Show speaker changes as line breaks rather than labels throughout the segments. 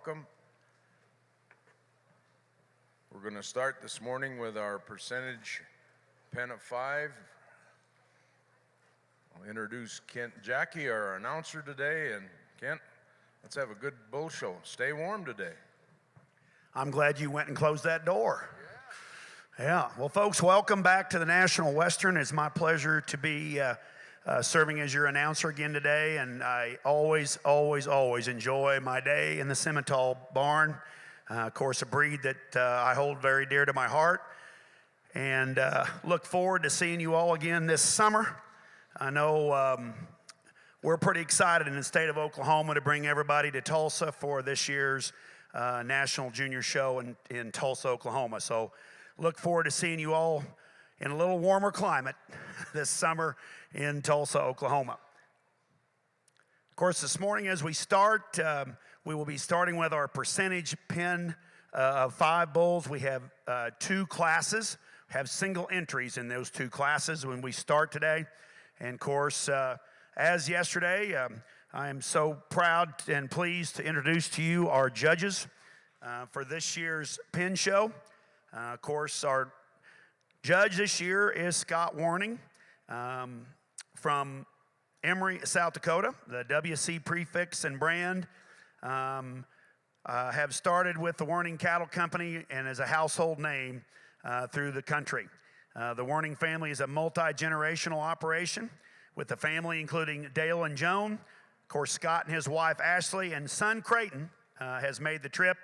welcome. We're going to start this morning with our percentage pen of 5. I'll introduce Kent Jackie, our announcer today. And Kent, let's have a good bull show. Stay warm today.
I'm glad you went and closed that door. Yeah. Well, folks, welcome back to the National Western. It's my pleasure to be serving as your announcer again today, and I always enjoy my day in the Simmental barn. Of course, a breed that I hold very dear to my heart, and look forward to seeing you all again this summer. I know we're pretty excited in the state of Oklahoma to bring everybody to Tulsa for this year's National Junior Show in Tulsa, Oklahoma. So look forward to seeing you all in a little warmer climate this summer in Tulsa, Oklahoma. Of course, this morning as we start, we will be starting with our percentage pen of 5 bulls. We have 2 classes, have single entries in those 2 classes when we start today. And of course, as yesterday, I am so proud and pleased to introduce to you our judges for this year's pen show. Of course, our judge this year is Scott Warning from Emory, South Dakota. The WC prefix and brand have started with the Warning Cattle Company and is a household name through the country. The Warning family is a multi-generational operation with the family including Dale and Joan. Of course, Scott and his wife Ashley and son Creighton has made the trip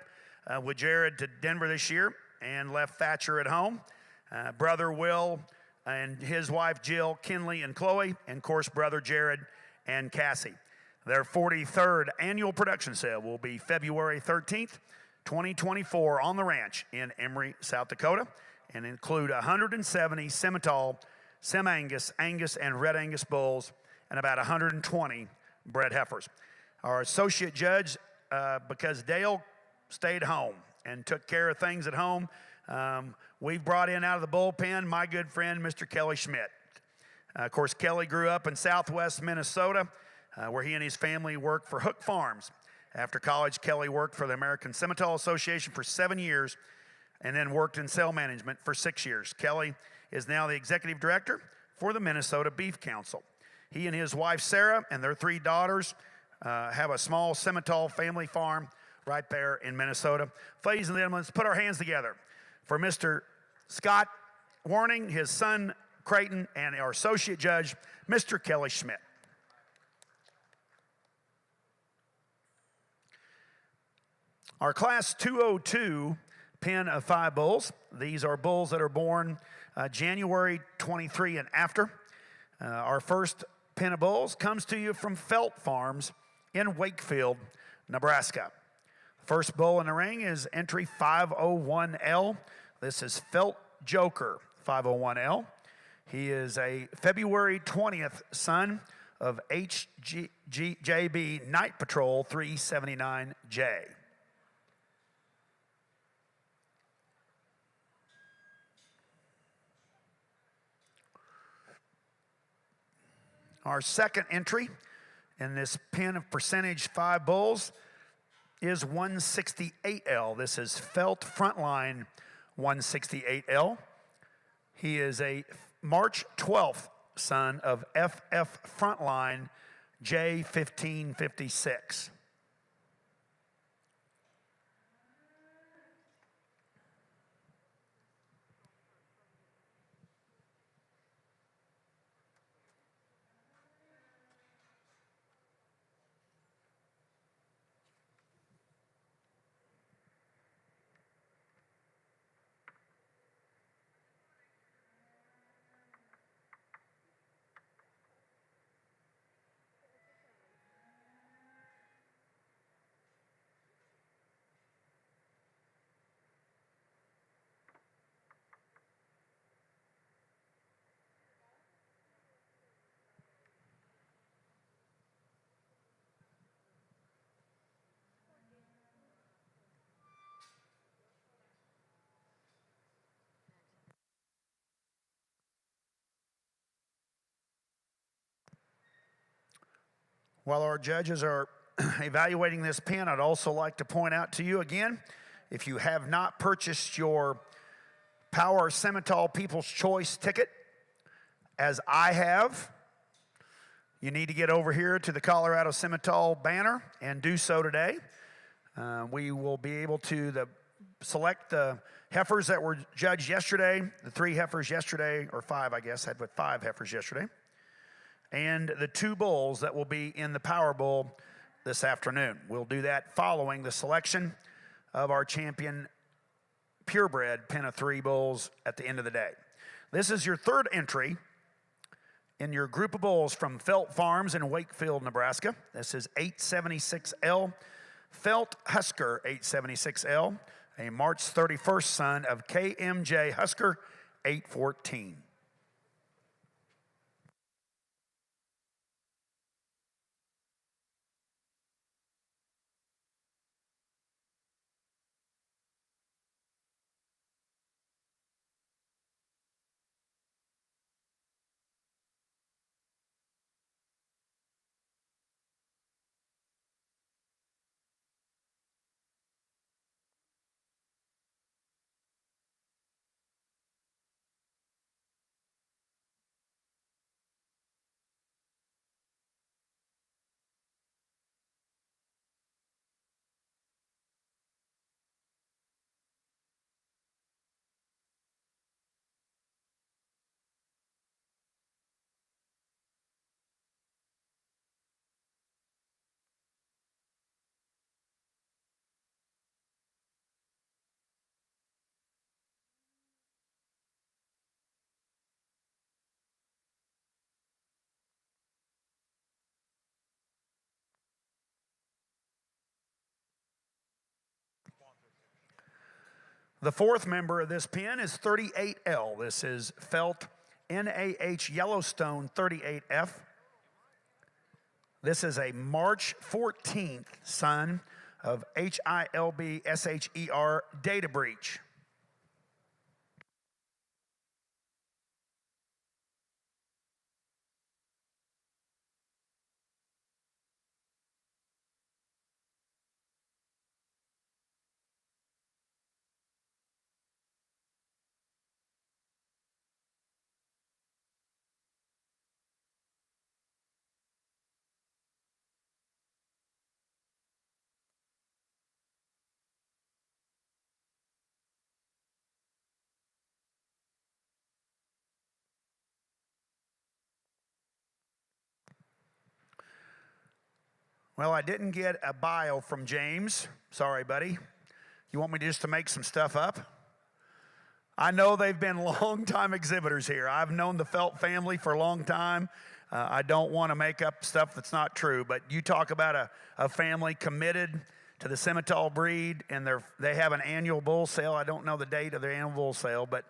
with Jared to Denver this year and left Thatcher at home. Brother Will and his wife Jill, Kinley and Chloe, and of course brother Jared and Cassie. Their 43rd annual production sale will be February 13th, 2024 on the ranch in Emory, South Dakota, and include 170 Simmental, Sim-Angus, Angus, and Red Angus bulls, and about 120 bred heifers. Our associate judge, because Dale stayed home and took care of things at home, we've brought in out of the bullpen my good friend, Mr. Kelly Schmidt. Of course, Kelly grew up in southwest Minnesota, where he and his family worked for Hook Farms. After college, Kelly worked for the American Simmental Association for 7 years and then worked in sale management for 6 years. Kelly is now the executive director for the Minnesota Beef Council. He and his wife, Sarah, and their 3 daughters have a small Simmental family farm right there in Minnesota. Ladies and gentlemen, let's put our hands together for Mr. Scott Warning, his son Creighton, and our associate judge, Mr. Kelly Schmidt. Our class 202 pen of 5 bulls. These are bulls that are born January 23 and after. Our first pen of bulls comes to you from Felt Farms in Wakefield, Nebraska. First bull in the ring is entry 501L. This is Felt Joker 501L. He is a February 20th son of HJB Night Patrol 379J. Our second entry in this pen of percentage 5 bulls is 168L. This is Felt Frontline 168L. He is a March 12th son of FF Frontline J1556. While our judges are evaluating this pin, I'd also like to point out to you again, if you have not purchased your Power Simmental People's Choice ticket, as I have, you need to get over here to the Colorado Simmental banner and do so today. We will be able to select the heifers that were judged yesterday, the 3 heifers yesterday, or 5, I guess, had 5 heifers yesterday, and the 2 bulls that will be in the Power Bowl this afternoon. We'll do that following the selection of our champion Purebred pen of 3 bulls at the end of the day. This is your 3rd entry in your group of bulls from Felt Farms in Wakefield, Nebraska. This is 876L Felt Husker 876L, a March 31st son of KMJ Husker 814. The 4th member of this pen is 38L. This is Felt NAH Yellowstone 38F. This is a March 14th son of HILB-SHER Data Breach. Well, I didn't get a bio from James. Sorry, buddy. You want me just to make some stuff up? I know they've been long-time exhibitors here. I've known the Felt family for a long time. I don't want to make up stuff that's not true, but you talk about a family committed to the Simmental breed, and they have an annual bull sale. I don't know the date of their annual bull sale, but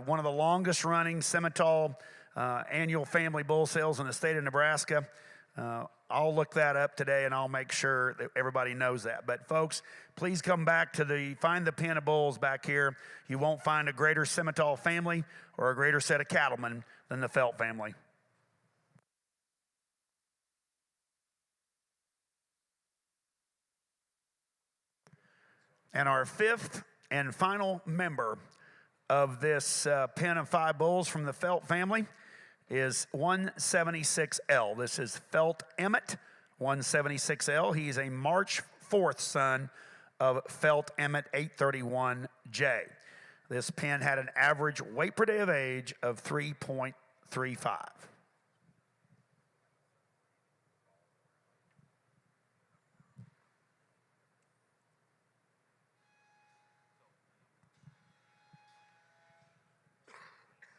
one of the longest-running Simmental annual family bull sales in the state of Nebraska. I'll look that up today, and I'll make sure that everybody knows that. But folks, please come back to find the pen of bulls back here. You won't find a greater Simmental family or a greater set of cattlemen than the Felt family. And our 5th and final member of this pen of 5 bulls from the Felt family is 176L. This is Felt Emmett, 176L. He's a March 4th son of Felt Emmett 831J. This pen had an average weight per day of age of 3.35.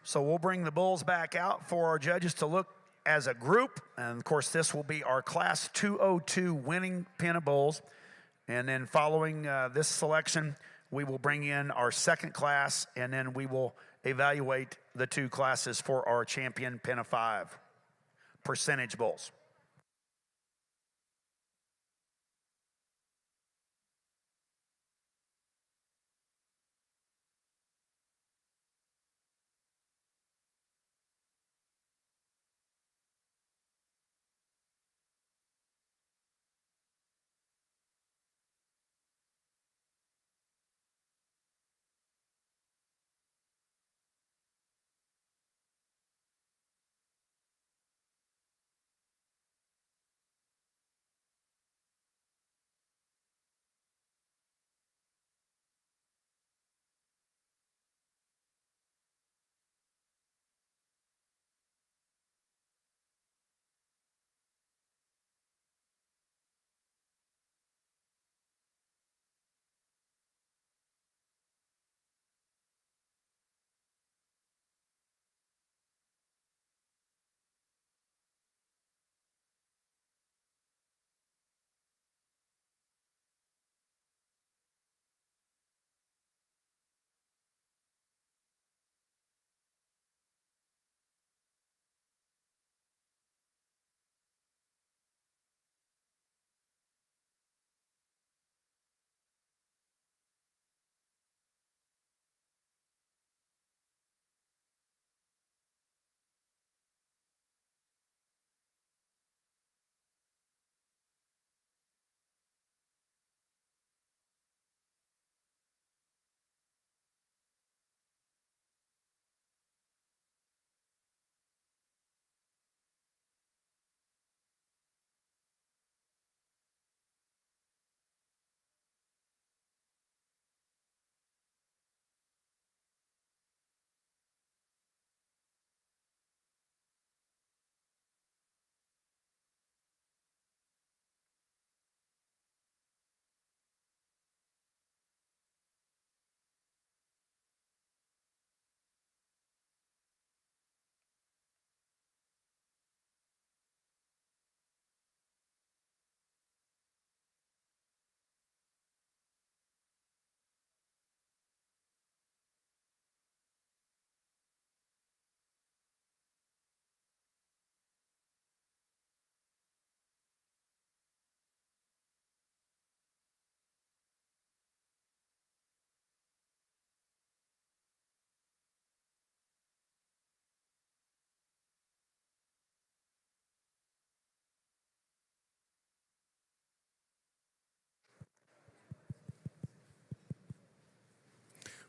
So we'll bring the bulls back out for our judges to look as a group. And of course, this will be our Class 202 winning pen of bulls. And then following this selection, we will bring in our 2nd class, and then we will evaluate the 2 classes for our champion pen of 5 percentage bulls.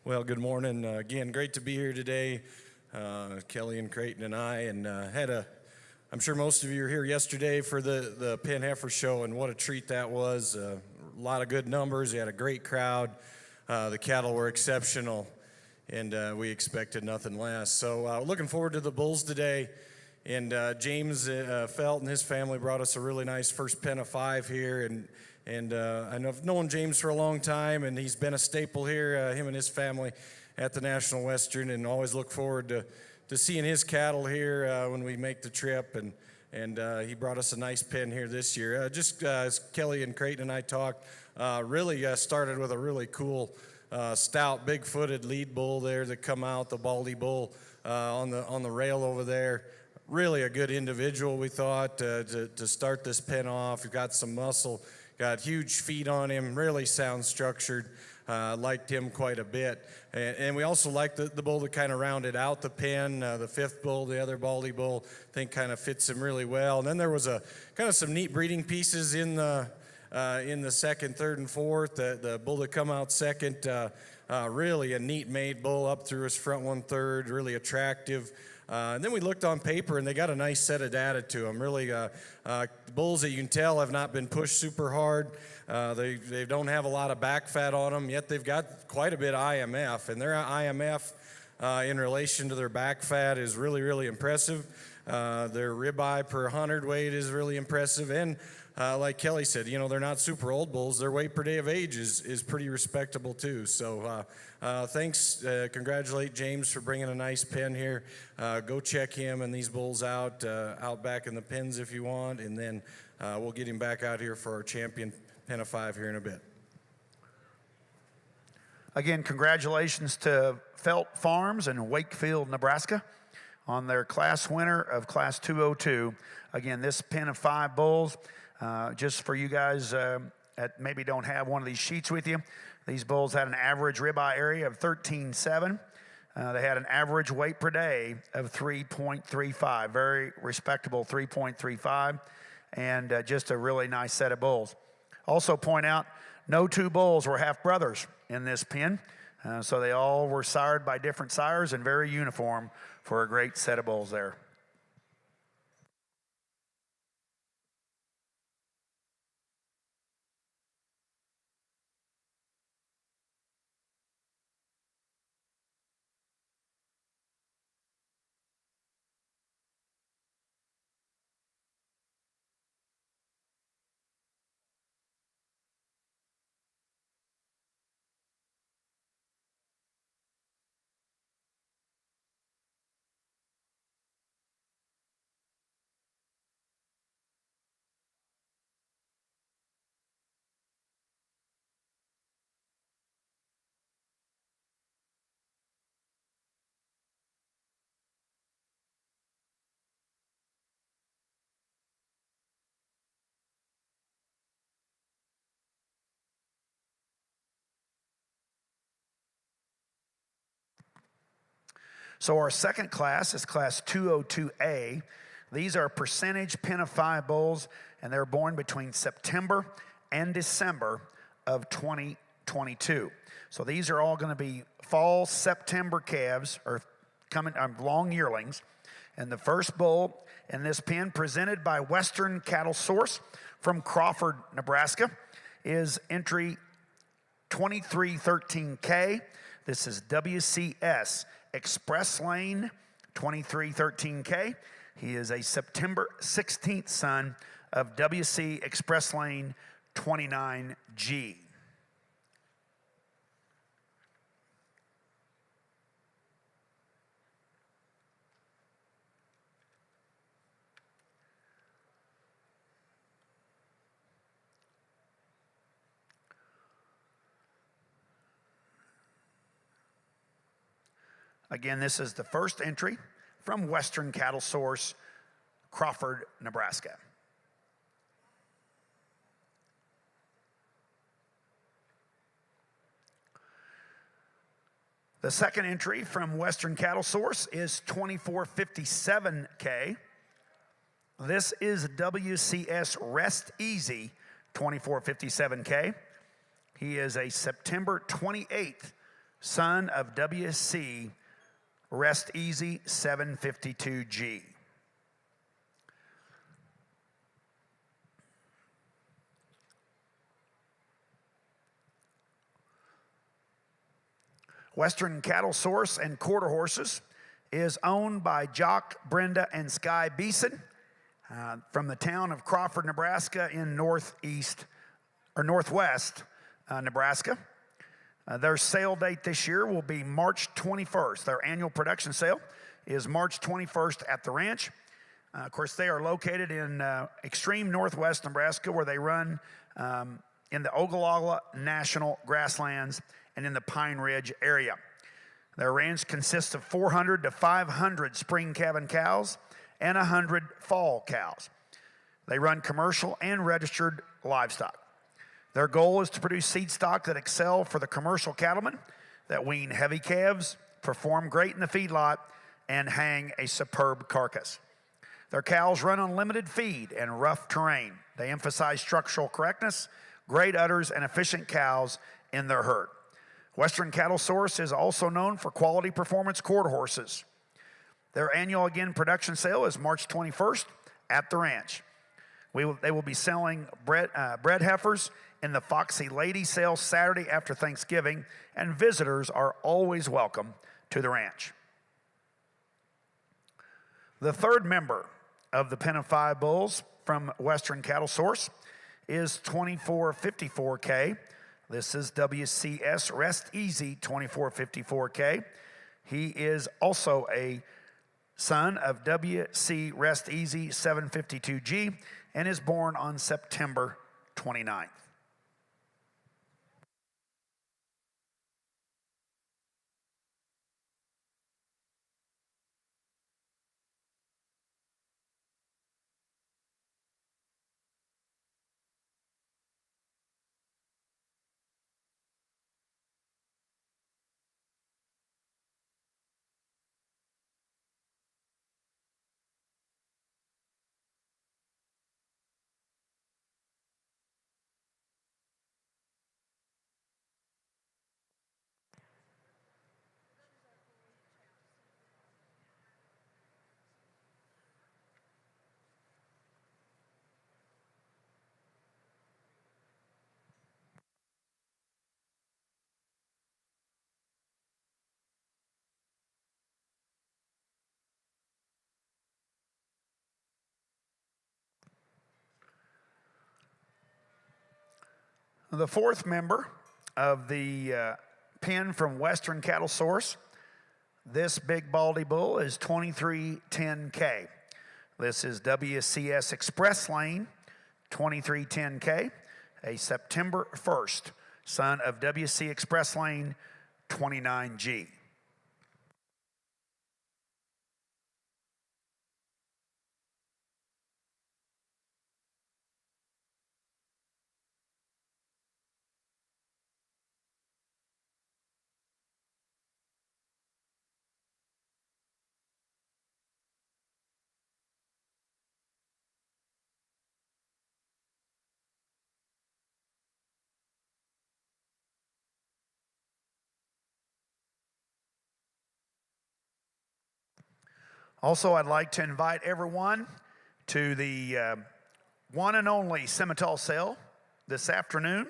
Well, good morning. Again, great to be here today, Kelly and Creighton and I, and I'm sure most of you were here yesterday for the Penn Heifer Show, and what a treat that was. A lot of good numbers. We had a great crowd. The cattle were exceptional, and we expected nothing less. So looking forward to the bulls today. And James Felt and his family brought us a really nice first pen of 5 here, and I've known James for a long time, and he's been a staple here, him and his family at the National Western, and always look forward to seeing his cattle here when we make the trip. And he brought us a nice pen here this year. As Kelly and Creighton and I talked, really started with a really cool stout, big-footed lead bull there that come out, the Baldy bull on the rail over there. Really a good individual, we thought, to start this pen off. We've got some muscle, got huge feet on him, really sound structured. Liked him quite a bit. And we also liked the bull that kind of rounded out the pen. The 5th bull, the other Baldy bull, I think kind of fits him really well. And then there was a kind of some neat breeding pieces in the 2nd, 3rd, and 4th. The bull that come out second, really a neat made bull up through his front 1/3, really attractive. And then we looked on paper, and they got a nice set of data to them. Really, bulls that you can tell have not been pushed super hard. They don't have a lot of back fat on them, yet they've got quite a bit of IMF. And their IMF in relation to their back fat is really, really impressive. Their ribeye per 100 weight is really impressive. And like Kelly said, they're not super old bulls. Their weight per day of age is pretty respectable too. So thanks, congratulate James for bringing a nice pen here. Go check him and these bulls out back in the pens if you want, and then we'll get him back out here for our champion pen of 5 here in a bit.
Again, congratulations to Felt Farms in Wakefield, Nebraska, on their class winner of Class 202. Again, this pen of 5 bulls, just for you guys that maybe don't have one of these sheets with you, these bulls had an average ribeye area of 13.7. They had an average weight per day of 3.35, very respectable 3.35, and just a really nice set of bulls. Also point out, no 2 bulls were half brothers in this pen, so they all were sired by different sires and very uniform for a great set of bulls there. So our second class is Class 202A. These are percentage pen of 5 bulls, and they're born between September and December of 2022. So these are all going to be fall September calves, or long yearlings. And the first bull in this pen, presented by Western Cattle Source from Crawford, Nebraska, is entry 2313K. This is WCS Express Lane 2313K. He is a September 16th son of WC Express Lane 29G. Again, this is the first entry from Western Cattle Source, Crawford, Nebraska. The second entry from Western Cattle Source is 2457K. This is WCS Rest Easy 2457K. He is a September 28th son of WC, Rest Easy 752G. Western Cattle Source and Quarter Horses is owned by Jock, Brenda, and Sky Beeson from the town of Crawford, Nebraska in northwest Nebraska. Their sale date this year will be March 21st. Their annual production sale is March 21st at the ranch. Of course, they are located in extreme northwest Nebraska, where they run in the Ogallala National Grasslands and in the Pine Ridge area. Their ranch consists of 400 to 500 spring calving cows and 100 fall cows. They run commercial and registered livestock. Their goal is to produce seed stock that excel for the commercial cattlemen that wean heavy calves, perform great in the feedlot, and hang a superb carcass. Their cows run on limited feed and rough terrain. They emphasize structural correctness, great udders, and efficient cows in their herd. Western Cattle Source is also known for quality performance quarter horses. Their annual, production sale is March 21st at the ranch. They will be selling bred heifers in the Foxy Lady sale Saturday after Thanksgiving, and visitors are always welcome to the ranch. The third member of the Pen of Five Bulls from Western Cattle Source is 2454K. This is WCS Rest Easy 2454K. He is also a son of WC Rest Easy 752G and is born on September 29th. The fourth member of the pen from Western Cattle Source, this big baldy bull is 2310K. This is WCS Express Lane 2310K, a September 1st, son of WC Express Lane 29G. Also, I'd like to invite everyone to the one and only Simmental sale this afternoon.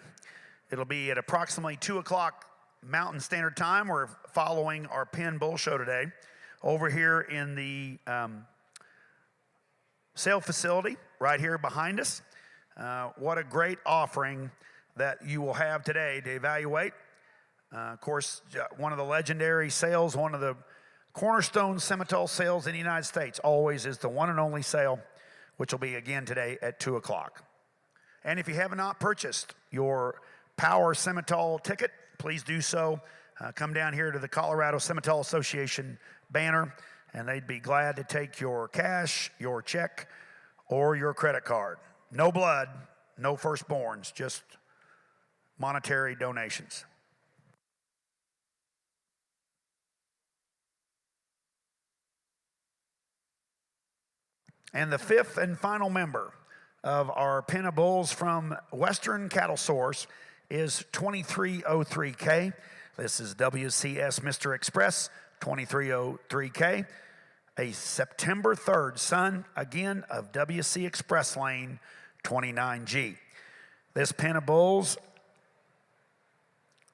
It'll be at approximately 2 o'clock Mountain Standard Time. We're following our Penn Bull Show today over here in the sale facility right here behind us. What a great offering that you will have today to evaluate. Of course, one of the legendary sales, one of the cornerstone Simmental sales in the United States always is the one and only sale, which will be again today at 2 o'clock. And if you have not purchased your Power Simmental ticket, please do so. Come down here to the Colorado Simmental Association banner, and they'd be glad to take your cash, your check, or your credit card. No blood, no firstborns, just monetary donations. And the fifth and final member of our Pen of Bulls from Western Cattle Source is 2303K. This is WCS Mr. Express 2303K, a September 3rd son, again, of WC Express Lane 29G. This pen of bulls,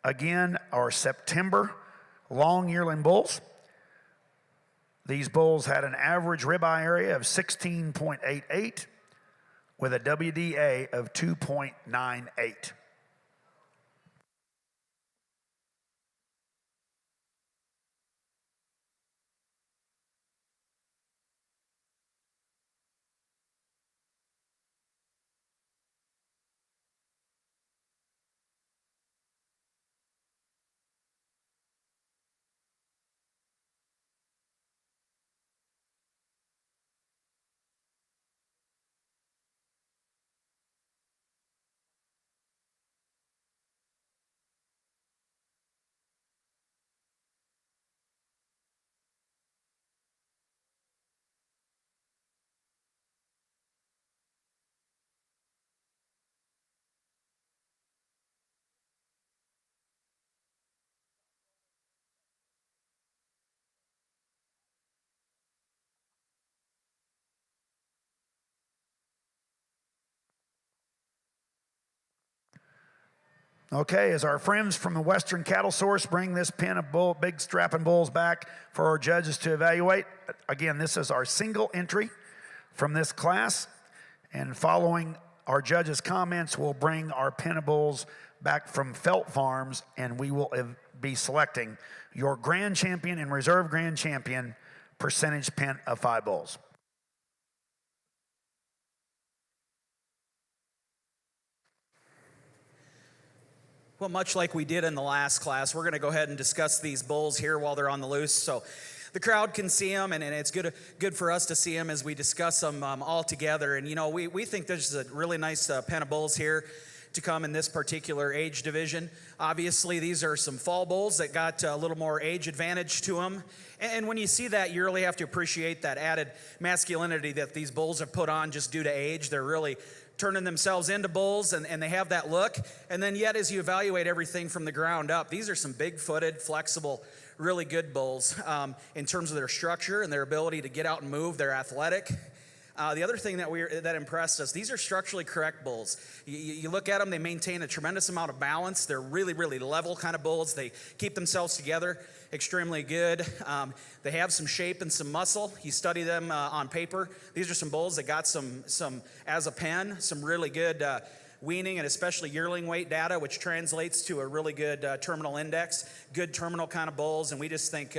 again, are September long yearling bulls. These bulls had an average ribeye area of 16.88 with a WDA of 2.98. Okay, as our friends from the Western Cattle Source bring this pen of big strapping bulls back for our judges to evaluate, again, this is our single entry from this class, and following our judges' comments, we'll bring our pen of bulls back from Felt Farms, and we will be selecting your grand champion and reserve grand champion percentage pen of 5 bulls.
Well, much like we did in the last class, we're going to go ahead and discuss these bulls here while they're on the loose, so the crowd can see them, and it's good for us to see them as we discuss them all together. And you know, we think this is a really nice pen of bulls here to come in this particular age division. Obviously, these are some fall bulls that got a little more age advantage to them. And when you see that, you really have to appreciate that added masculinity that these bulls have put on just due to age. They're really turning themselves into bulls, and they have that look. And then yet, as you evaluate everything from the ground up, these are some big-footed, flexible, really good bulls in terms of their structure and their ability to get out and move. They're athletic. The other thing that impressed us, these are structurally correct bulls. You look at them, they maintain a tremendous amount of balance. They're really, really level kind of bulls. They keep themselves together extremely good. They have some shape and some muscle. You study them on paper. These are some bulls that got some as a pen, some really good weaning and especially yearling weight data, which translates to a really good terminal index, good terminal kind of bulls. And we just think,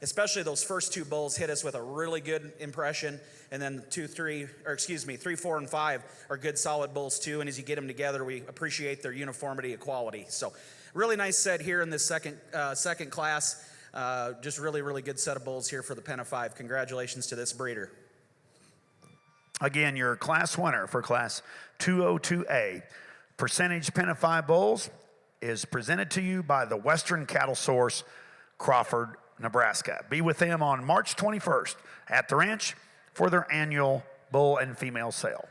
especially those first 2 bulls hit us with a really good impression. And then 3, 4, and 5 are good solid bulls too. And as you get them together, we appreciate their uniformity and quality. So really nice set here in this second class. Just really, really good set of bulls here for the pen of 5. Congratulations to this breeder.
Again, your class winner for class 202A percentage pen of 5 bulls is presented to you by the Western Cattle Source, Crawford, Nebraska. Be with them on March 21st at the ranch for their annual bull and female sale.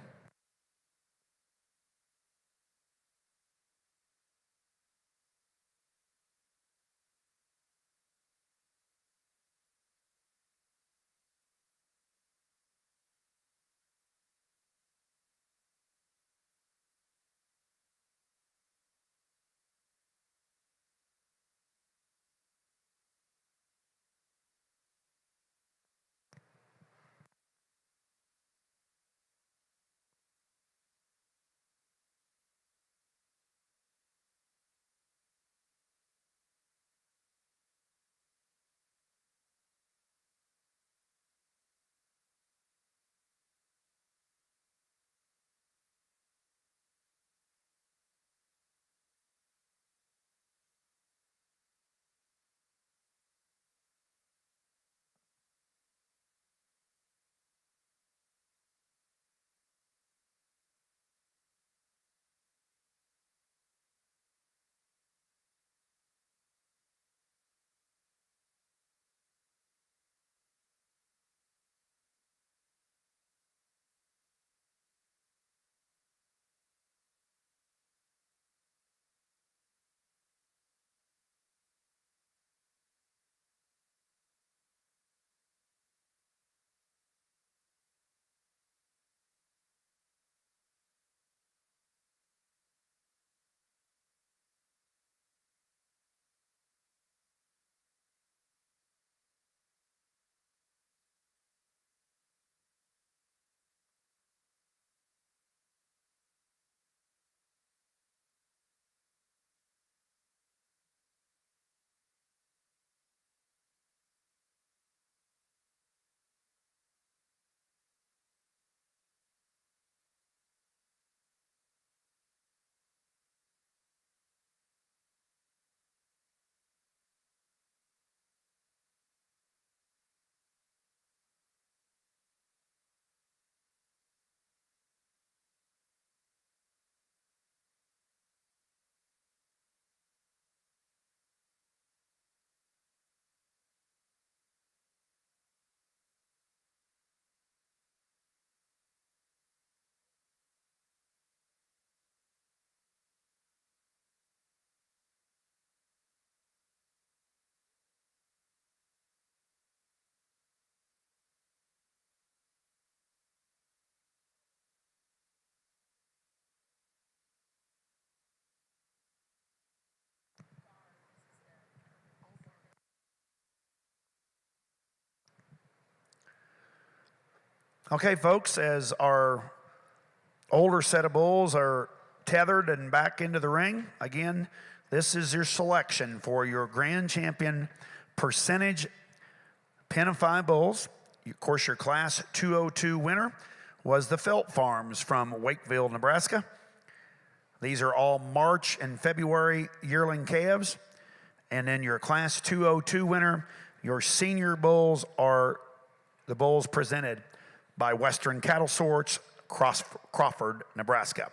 Okay, folks, as our older set of bulls are tethered and back into the ring, again, this is your selection for your grand champion percentage pen of 5 bulls. Of course, your class 202 winner was the Felt Farms from Wakefield, Nebraska. These are all March and February yearling calves. And then your class 202 winner, your senior bulls, are the bulls presented by Western Cattle Source, Crawford, Nebraska.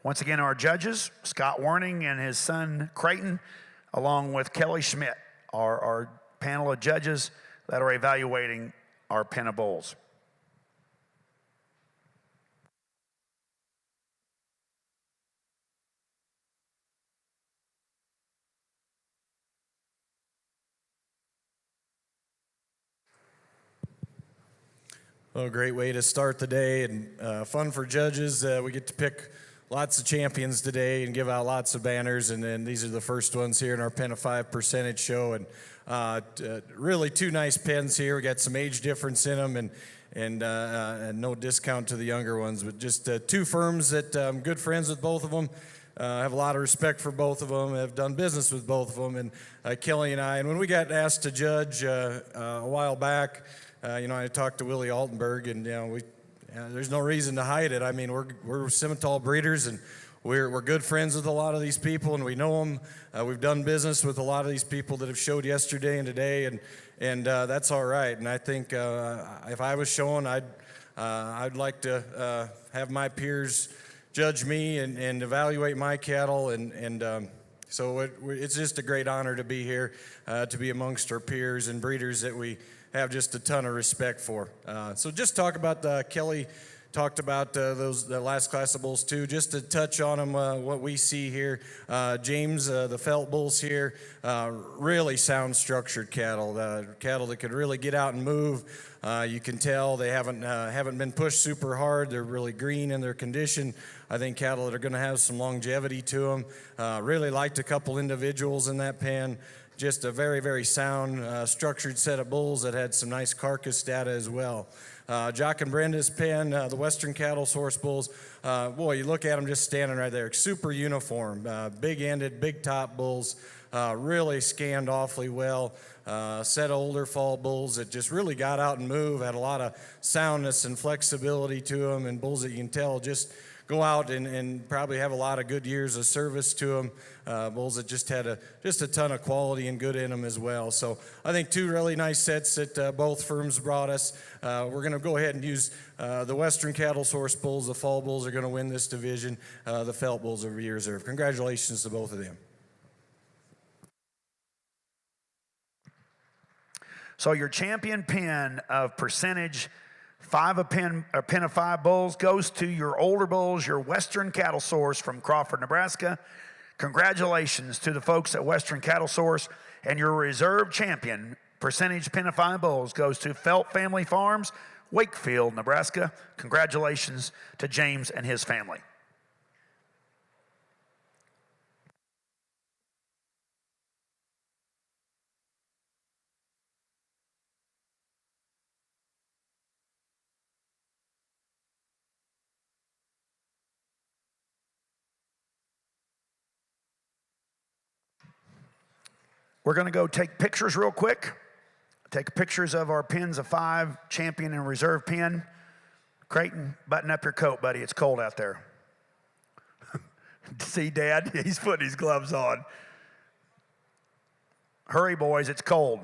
Once again, our judges, Scott Warning and his son Creighton, along with Kelly Schmidt, are our panel of judges that are evaluating our pen of bulls.
Well, great way to start the day, and fun for judges. We get to pick lots of champions today and give out lots of banners, and then these are the first ones here in our Pen of 5 percentage show. And really 2 nice pens here. We got some age difference in them, and no discount to the younger ones, but just 2 firms that I'm good friends with both of them. I have a lot of respect for both of them. I've done business with both of them, and Kelly and I. And when we got asked to judge a while back, I talked to Willie Altenberg, and there's no reason to hide it. I mean, we're Simmental breeders, and we're good friends with a lot of these people, and we know them. We've done business with a lot of these people that have showed yesterday and today, and that's all right. And I think if I was showing, I'd like to have my peers judge me and evaluate my cattle, so it's just a great honor to be here, to be amongst our peers and breeders that we have just a ton of respect for. So just talk about Kelly talked about the last class of bulls too. Just to touch on them, what we see here, James, the Felt bulls here, really sound structured cattle, cattle that could really get out and move. You can tell they haven't been pushed super hard. They're really green in their condition. I think cattle that are going to have some longevity to them. Really liked a couple individuals in that pen. Just a very, very sound, structured set of bulls that had some nice carcass data as well. Jock and Brenda's pen, the Western Cattle Source bulls, boy, you look at them just standing right there, super uniform, big-ended, big-top bulls, really scanned awfully well. Set of older fall bulls that just really got out and move, had a lot of soundness and flexibility to them, and bulls that you can tell just go out and probably have a lot of good years of service to them. Bulls that just had a ton of quality and good in them as well. So I think 2 really nice sets that both firms brought us. We're going to go ahead and use the Western Cattle Source bulls. The fall bulls are going to win this division. The Felt bulls are reserved. Congratulations to both of them.
So your champion pen of percentage a pen of 5 bulls goes to your older bulls, your Western Cattle Source from Crawford, Nebraska. Congratulations to the folks at Western Cattle Source, and your reserve champion percentage pen of 5 bulls goes to Felt Family Farms, Wakefield, Nebraska. Congratulations to James and his family. We're going to go take pictures real quick. Take pictures of our pens of 5, champion and reserve pen. Creighton, button up your coat, buddy. It's cold out there. See, Dad? He's putting his gloves on. Hurry, boys. It's cold.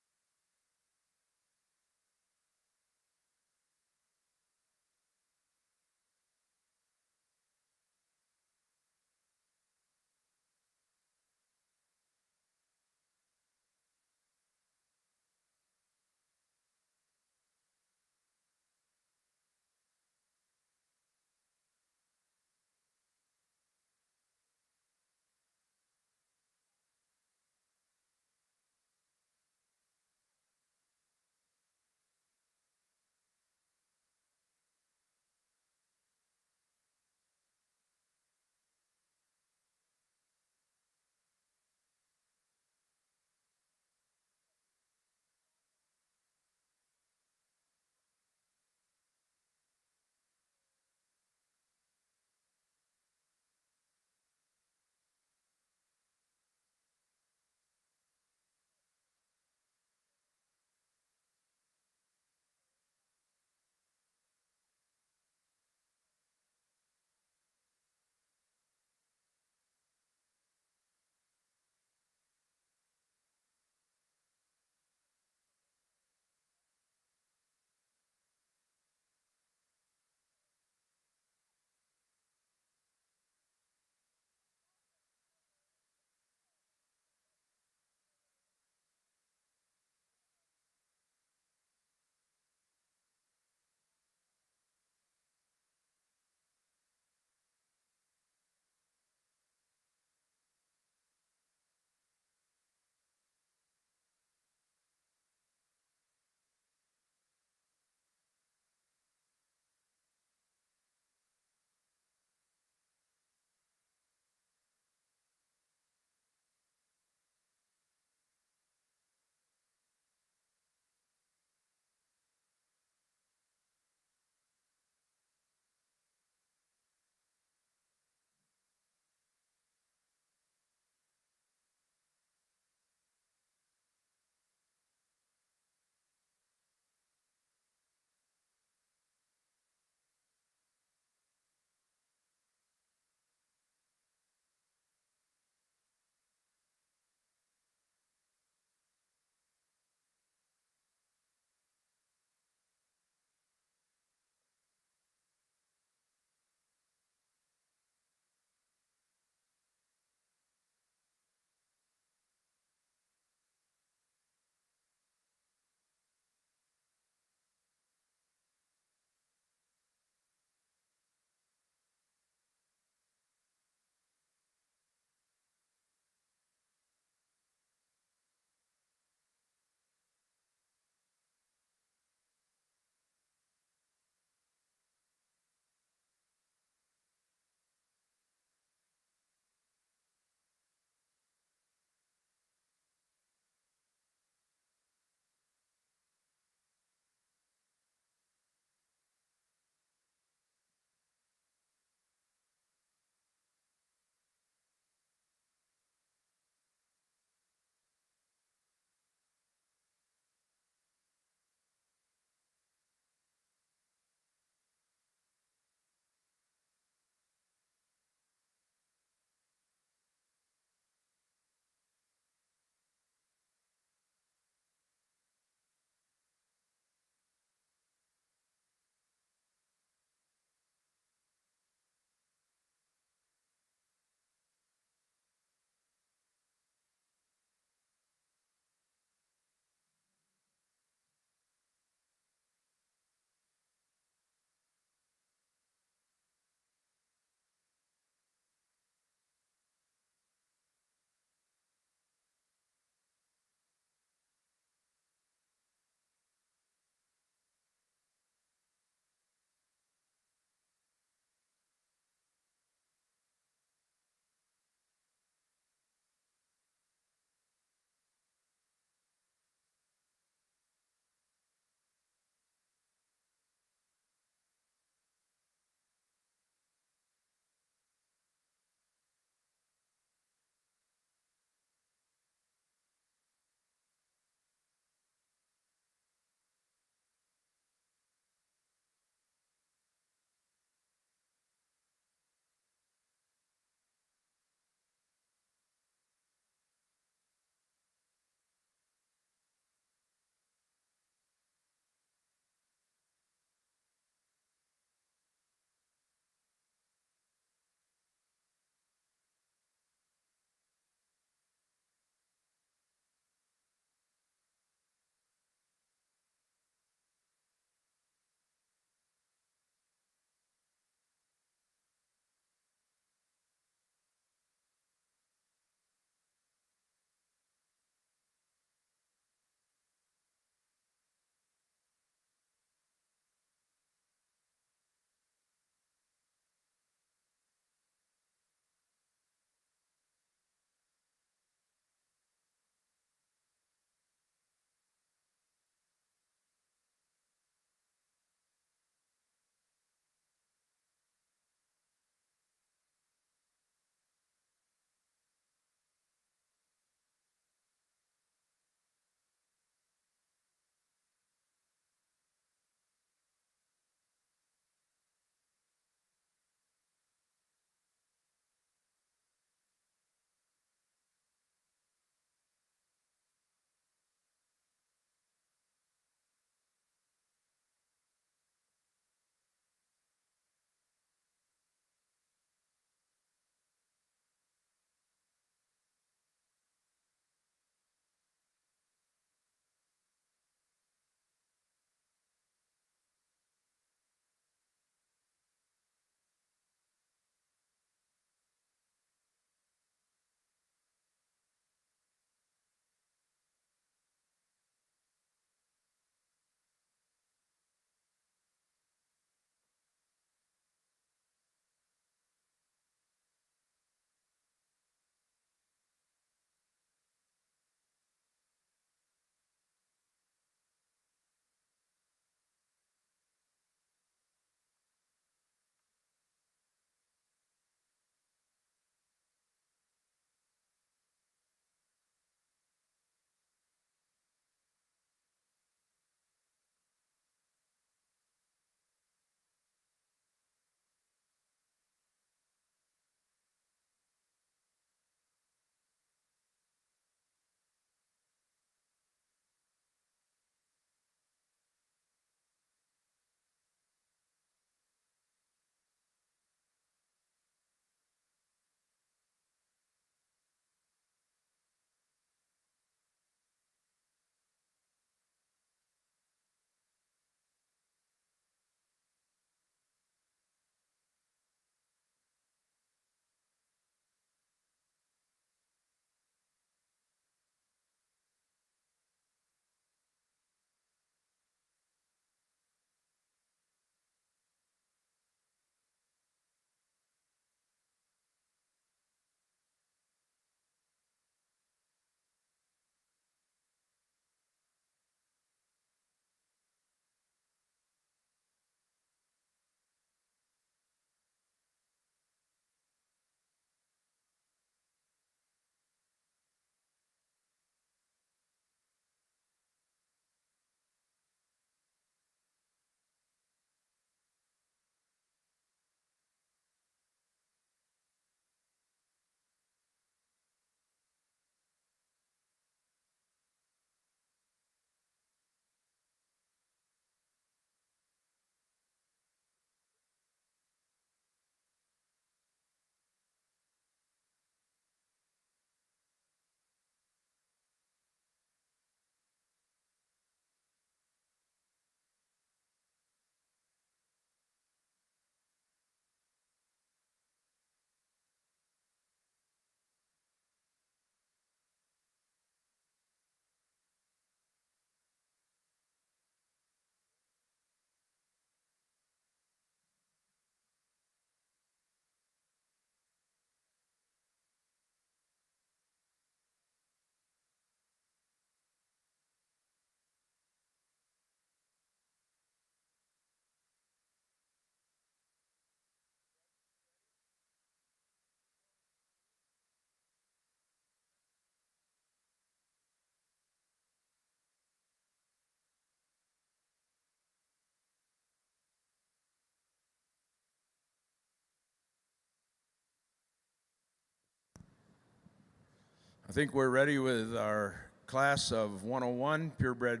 I think we're ready with our class of 101 purebred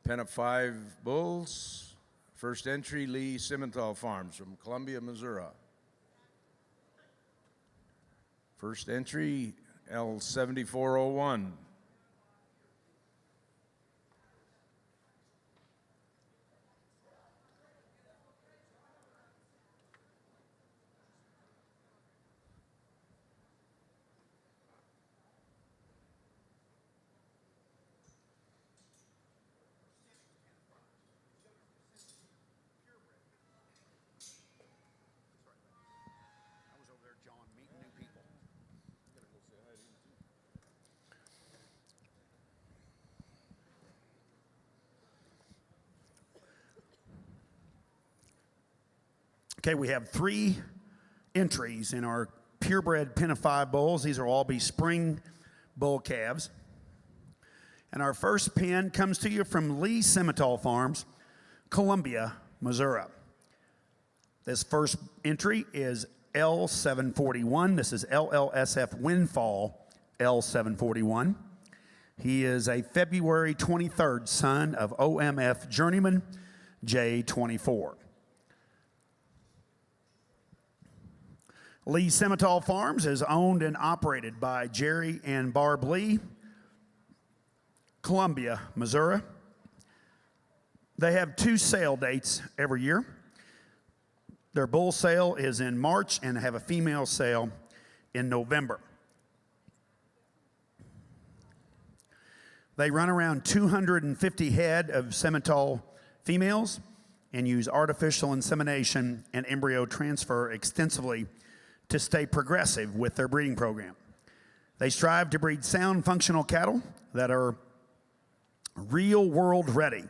pen of 5 bulls. First entry, Lee Simmental Farms from Columbia, Missouri. First entry, L7401.
I was over there, John, meeting new people. Okay, we have 3 entries in our purebred pen of 5 bulls. These will all be spring bull calves. And our first pen comes to you from Lee Simmental Farms, Columbia, Missouri. This first entry is L741. This is LLSF Windfall L741. He is a February 23rd son of OMF Journeyman J24. Lee Simmental Farms is owned and operated by Jerry and Barb Lee, Columbia, Missouri. They have 2 sale dates every year. Their bull sale is in March and have a female sale in November. They run around 250 head of Simmental females and use artificial insemination and embryo transfer extensively to stay progressive with their breeding program. They strive to breed sound, functional cattle that are real world ready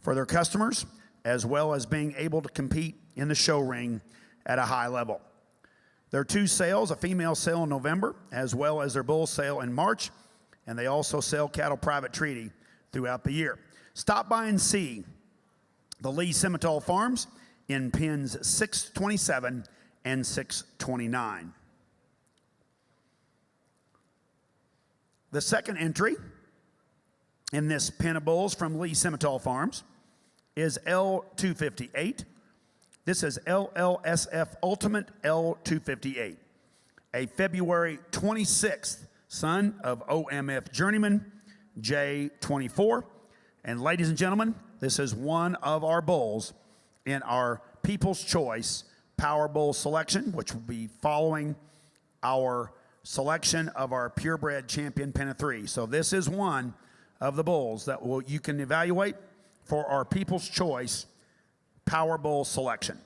for their customers, as well as being able to compete in the show ring at a high level. Their 2 sales, a female sale in November, as well as their bull sale in March, and they also sell cattle private treaty throughout the year. Stop by and see the Lee Simmental Farms in pens 627 and 629. The second entry in this pen of bulls from Lee Simmental Farms is L258. This is LLSF Ultimate L258, a February 26th son of OMF Journeyman J24. And ladies and gentlemen, this is one of our bulls in our People's Choice Power Bull selection, which will be following our selection of our purebred champion pen of 3. So this is one of the bulls that you can evaluate for our People's Choice Power Bull selection.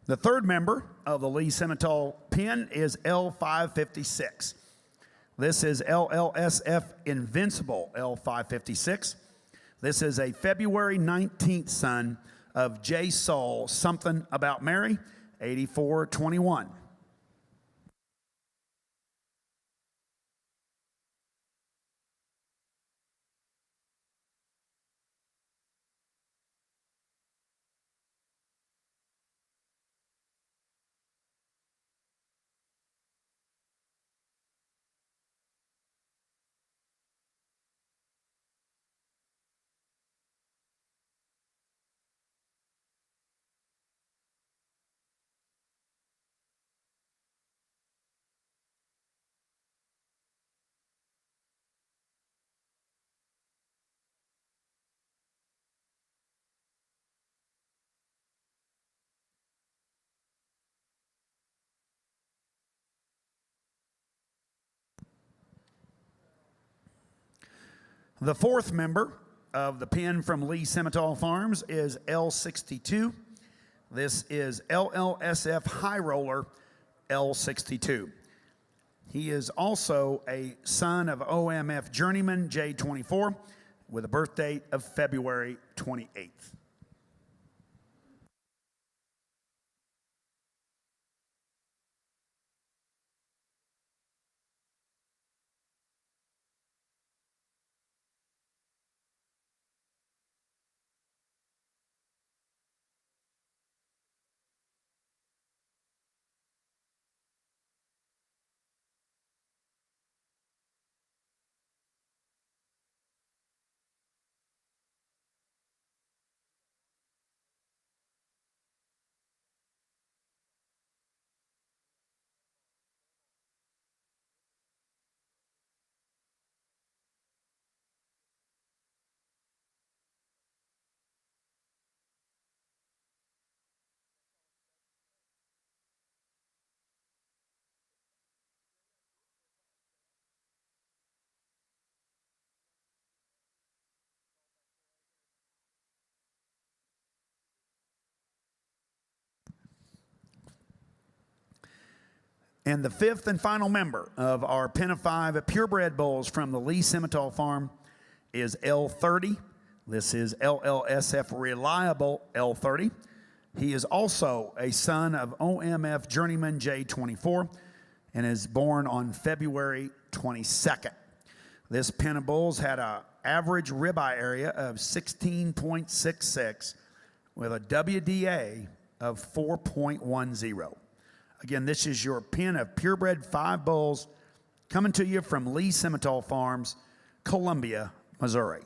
The third member of the Lee Simmental pen is L556. This is LLSF Invincible L556. This is a February 19th son of J. Saul Something About Mary, 8421. The fourth member of the pen from Lee Simmental Farms is L62. This is LLSF High Roller L62. He is also a son of OMF Journeyman J24 with a birth date of February 28th. And the fifth and final member of our pen of 5 purebred bulls from the Lee Simmental Farm is L30. This is LLSF Reliable L30. He is also a son of OMF Journeyman J24 and is born on February 22nd. This pen of bulls had an average ribeye area of 16.66 with a WDA of 4.10. Again, this is your pen of purebred 5 bulls coming to you from Lee Simmental Farms, Columbia, Missouri.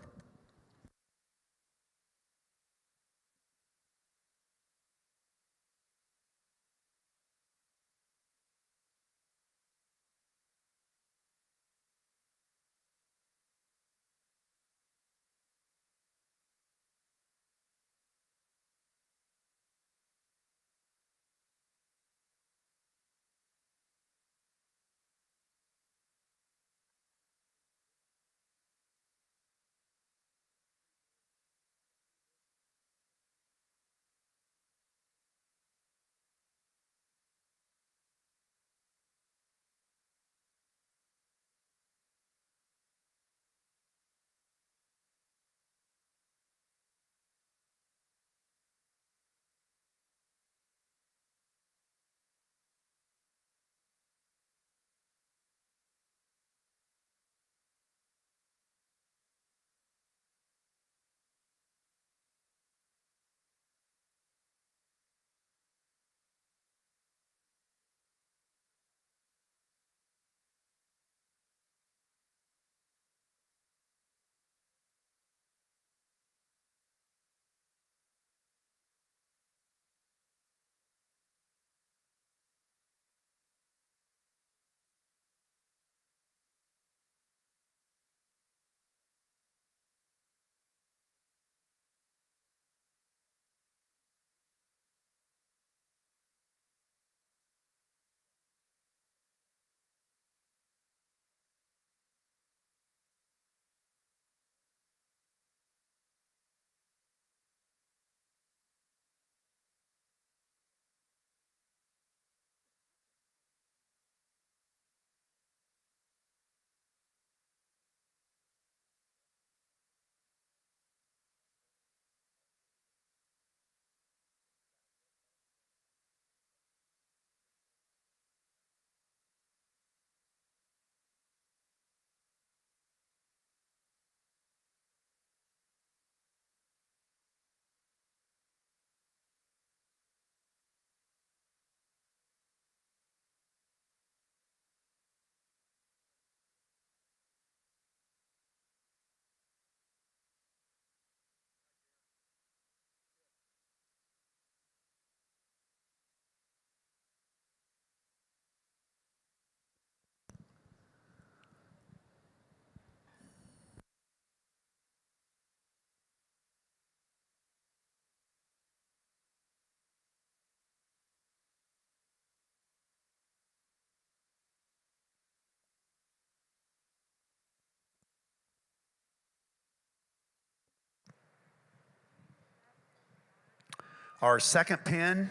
Our second pin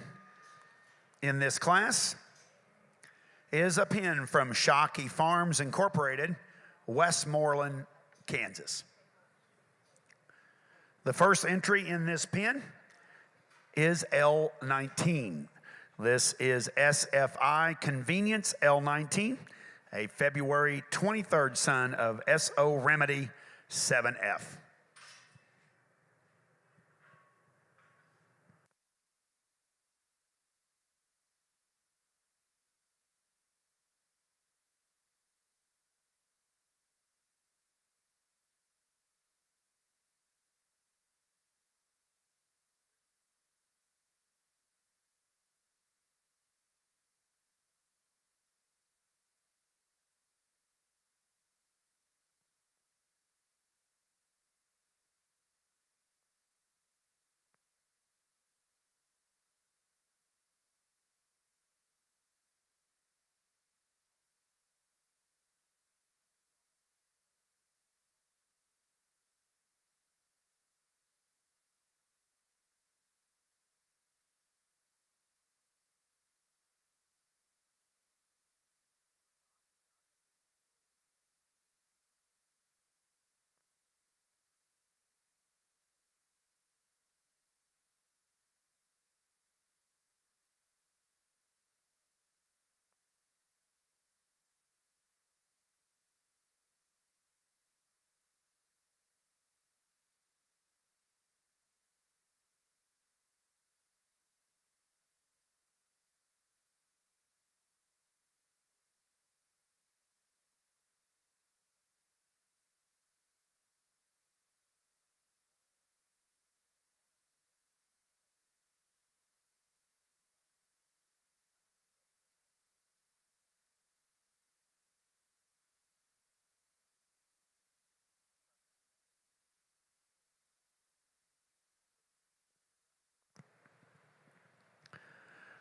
in this class is a pin from Shockey Farms Incorporated, Westmoreland, Kansas. The first entry in this pin is L19. This is SFI Convenience L19, a February 23rd son of SO Remedy 7F.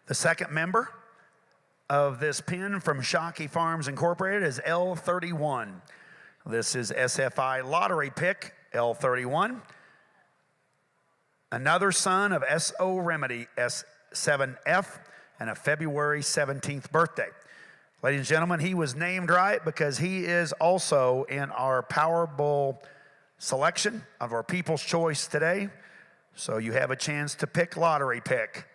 The second member of this pin from Shockey Farms Incorporated is L31. This is SFI Lottery Pick L31, another son of SO Remedy S7F, and a February 17th birthday. Ladies and gentlemen, he was named right because he is also in our Powerball selection of our People's Choice today. So you have a chance to pick Lottery Pick.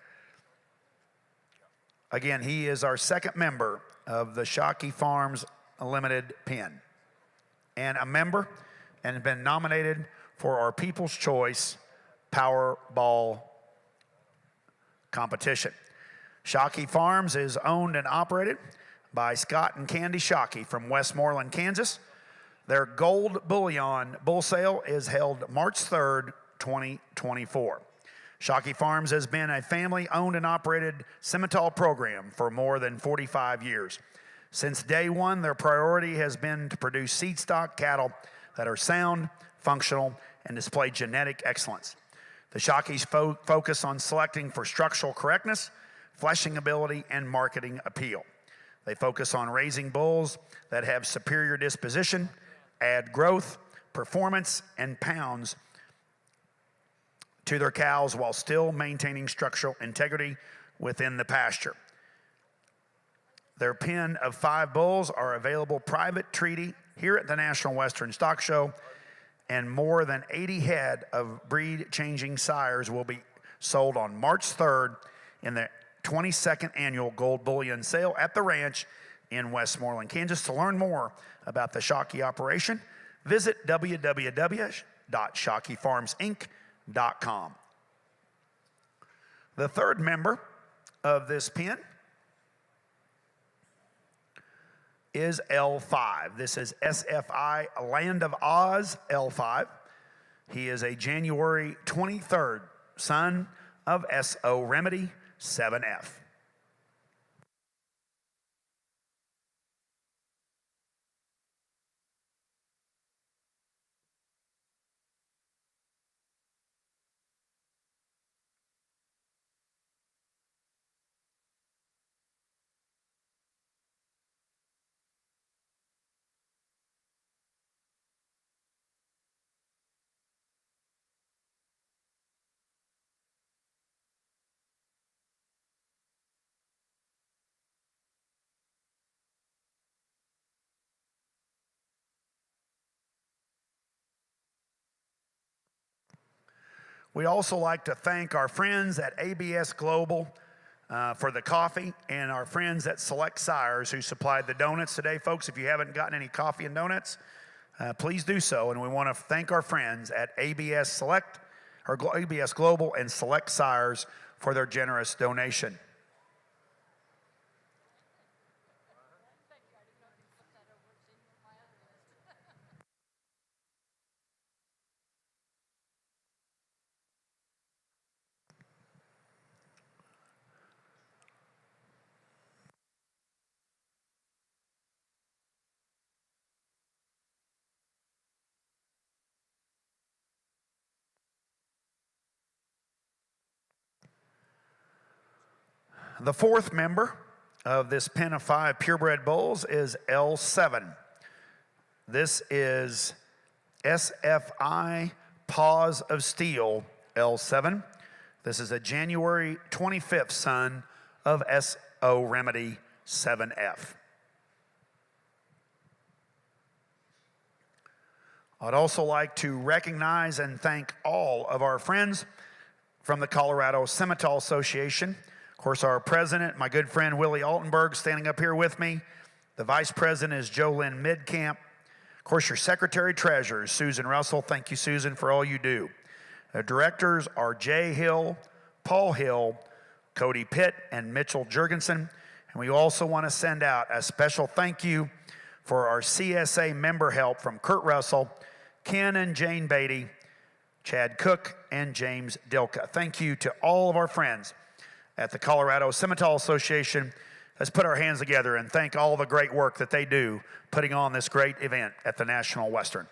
Again, he is our second member of the Shockey Farms Limited pin, and a member and been nominated for our People's Choice Powerball competition. Shockey Farms is owned and operated by Scott and Candy Shockey from Westmoreland, Kansas. Their gold bullion bull sale is held March 3rd, 2024. Shockey Farms has been a family-owned and operated Simmental program for more than 45 years. Since day one, their priority has been to produce seed stock cattle that are sound, functional, and display genetic excellence. The Shockeys focus on selecting for structural correctness, fleshing ability, and marketing appeal. They focus on raising bulls that have superior disposition, add growth, performance, and pounds to their cows while still maintaining structural integrity within the pasture. Their pen of 5 bulls are available private treaty here at the National Western Stock Show, and more than 80 head of breed-changing sires will be sold on March 3rd in the 22nd annual gold bullion sale at the ranch in Westmoreland, Kansas. To learn more about the Shockey operation, visit www.shockeyfarmsinc.com. The third member of this pen is L5. This is SFI Land of Oz L5. He is a January 23rd son of SO Remedy 7F. We also like to thank our friends at ABS Global for the coffee, and our friends at Select Sires who supplied the donuts today. Folks, if you haven't gotten any coffee and donuts, please do so. And we want to thank our friends at ABS Global and Select Sires for their generous donation. The fourth member of this pen of 5 purebred bulls is L7. This is SFI Paws of Steel L7. This is a January 25th son of SO Remedy 7F. I'd also like to recognize and thank all of our friends from the Colorado Simmental Association. Of course, our president, my good friend Willie Altenberg, standing up here with me. The vice president is Jolynn Midcamp. Of course, your secretary-treasurer is Susan Russell. Thank you, Susan, for all you do. The directors are Jay Hill, Paul Hill, Cody Pitt, and Mitchell Jurgensen. And we also want to send out a special thank you for our CSA member help from Kurt Russell, Ken and Jane Beatty, Chad Cook, and James Dilka. Thank you to all of our friends at the Colorado Simmental Association. Let's put our hands together and thank all the great work that they do putting on this great event at the National Western.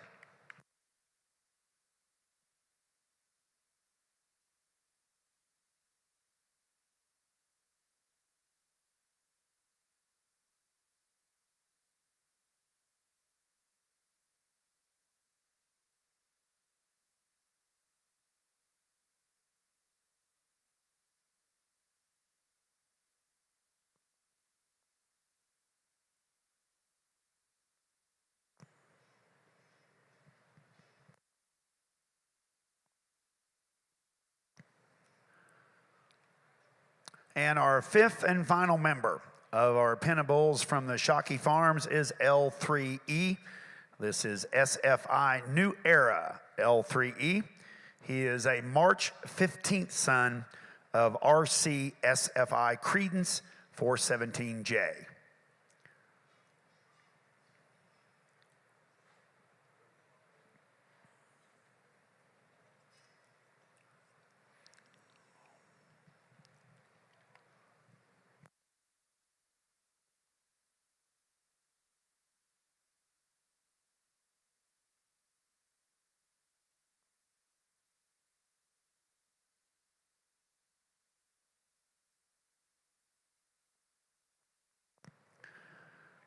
And our fifth and final member of our pen of bulls from the Shockey Farms is L3E. This is SFI New Era L3E. He is a March 15th son of RC SFI Credence 417J.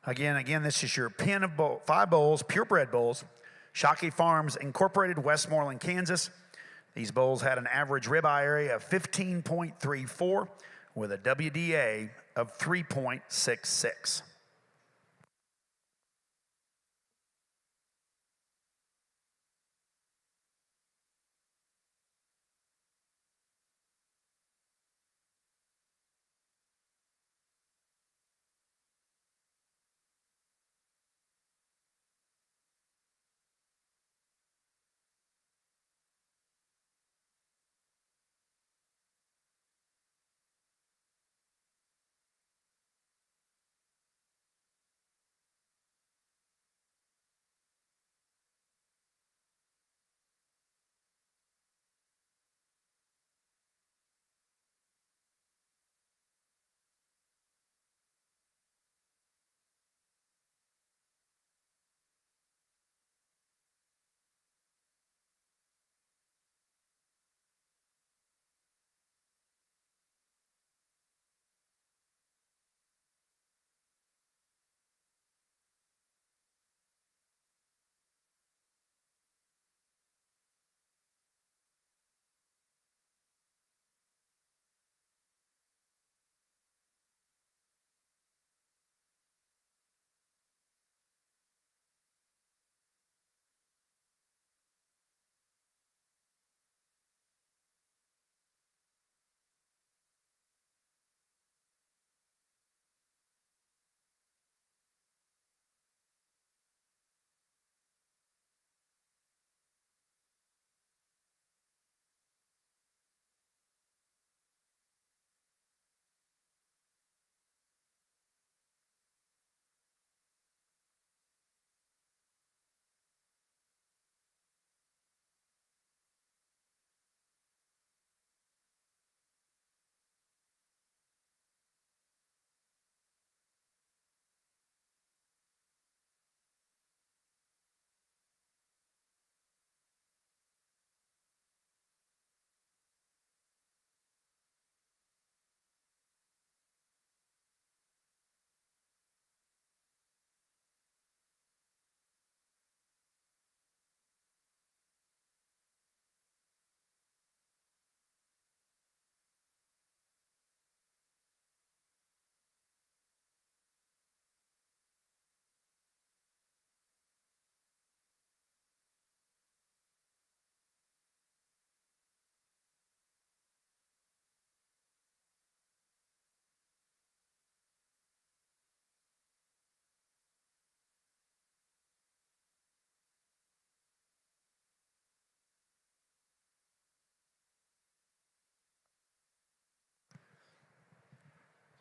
Again, this is your pen of 5 bulls, purebred bulls, Shockey Farms Incorporated, Westmoreland, Kansas. These bulls had an average ribeye area of 15.34 with a WDA of 3.66.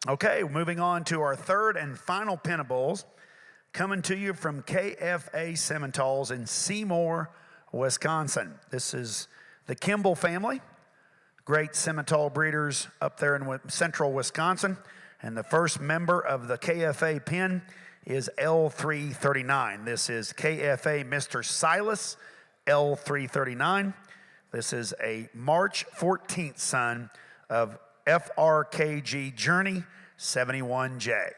Okay, moving on to our third and final pin of bulls, coming to you from KFA Simmentals in Seymour, Wisconsin. This is the Kimball family, great Simmental breeders up there in central Wisconsin. And the first member of the KFA pin is L339. This is KFA Mr. Silas L339. This is a March 14th son of FRKG Journey 71J.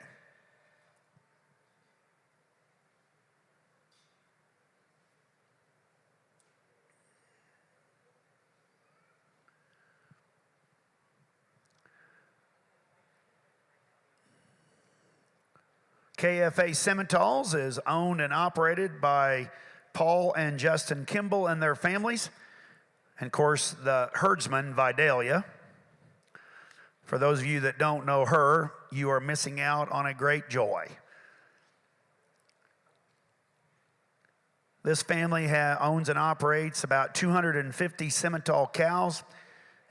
KFA Simmentals is owned and operated by Paul and Justin Kimball and their families. And of course, the herdsman, Vidalia. For those of you that don't know her, you are missing out on a great joy. This family owns and operates about 250 Simmental cows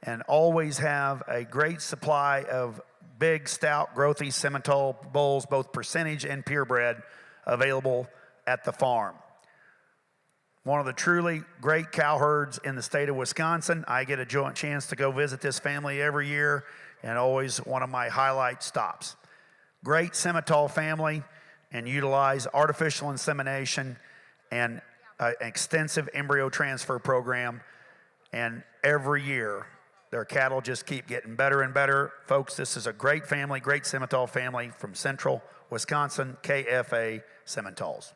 and always have a great supply of big, stout, growthy Simmental bulls, both percentage and purebred, available at the farm. One of the truly great cow herds in the state of Wisconsin. I get a joint chance to go visit this family every year, and always one of my highlight stops. Great Simmental family, and utilize artificial insemination and an extensive embryo transfer program, and every year their cattle just keep getting better and better. Folks, this is a great family, great Simmental family from central Wisconsin, KFA Simmentals.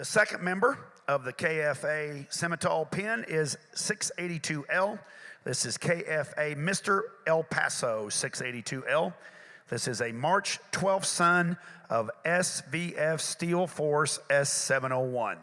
The second member of the KFA Simmental pin is 682L. This is KFA Mr. El Paso 682L. This is a March 12th son of SVF Steel Force S701.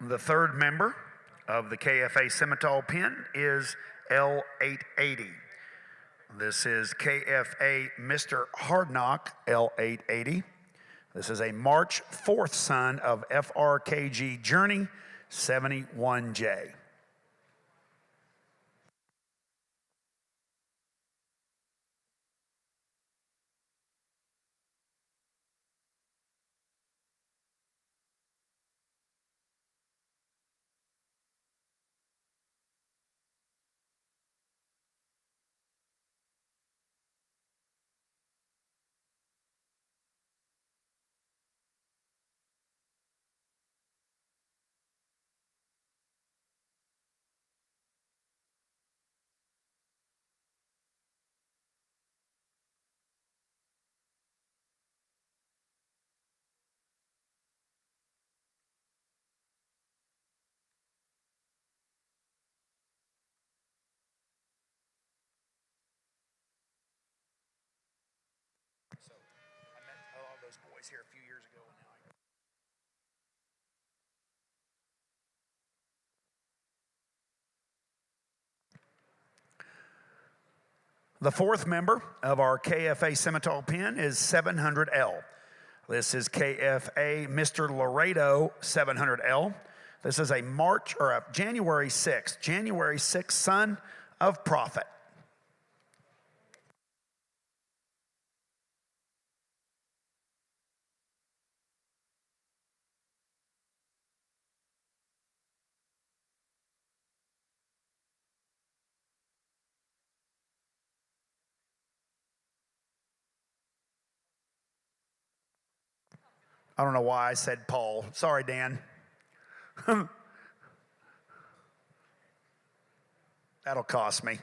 The third member of the KFA Simmental pin is L880. This is KFA Mr. Hardknock L880. This is a March 4th son of FRKG Journey 71J. was here a few years ago. The fourth member of our KFA Simmental pin is 700L. This is KFA Mr. Laredo 700L. This is a January 6th son of Prophet. I don't know why I said Paul. Sorry, Dan. That'll cost me.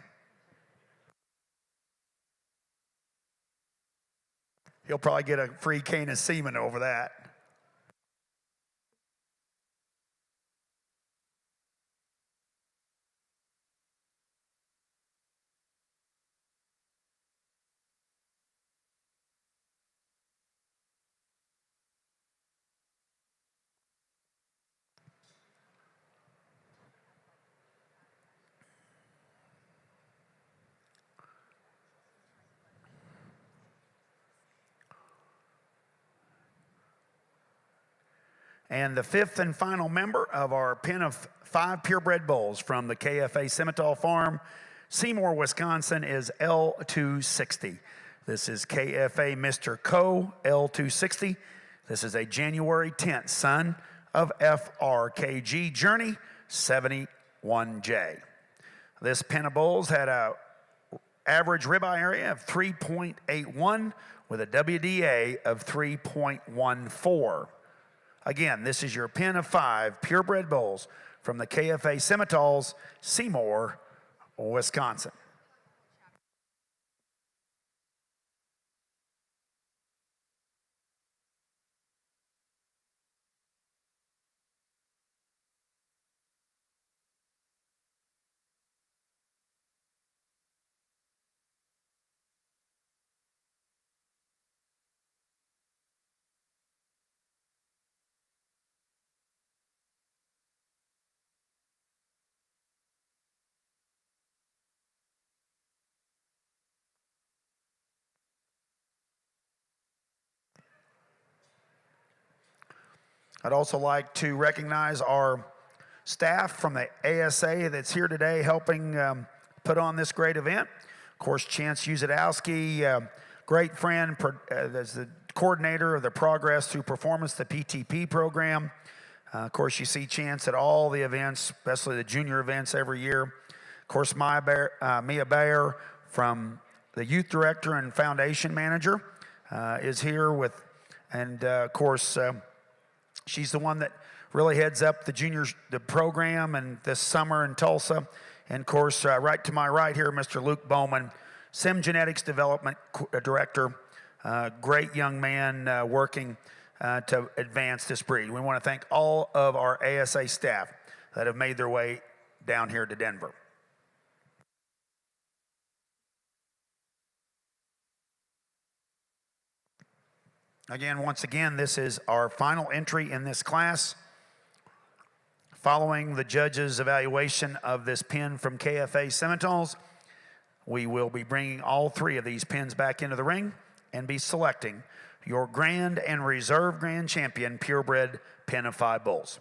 He'll probably get a free cane of semen over that. And the fifth and final member of our pen of 5 purebred bulls from the KFA Simmental Farm, Seymour, Wisconsin, is L260. This is KFA Mr. Co. L260. This is a January 10th son of FRKG Journey 71J. This pen of bulls had a average ribeye area of 3.81 with a WDA of 3.14. Again, this is your pen of 5 purebred bulls from the KFA Simmentals, Seymour, Wisconsin. I'd also like to recognize our staff from the ASA that's here today helping put on this great event. Of course, Chance Uzadowski, great friend, as the coordinator of the Progress Through Performance, the PTP program. Of course, you see Chance at all the events, especially the junior events every year. Of course, Mia Bayer from the youth director and foundation manager is here with, and of course, she's the one that really heads up the program and this summer in Tulsa. And of course, right to my right here, Mr. Luke Bowman, Sim Genetics Development Director, great young man working to advance this breed. We want to thank all of our ASA staff that have made their way down here to Denver. Again, once again, this is our final entry in this class. Following the judge's evaluation of this pin from KFA Simmentals, we will be bringing all 3 of these pins back into the ring and be selecting your grand and reserve grand champion purebred pen of 5 bulls.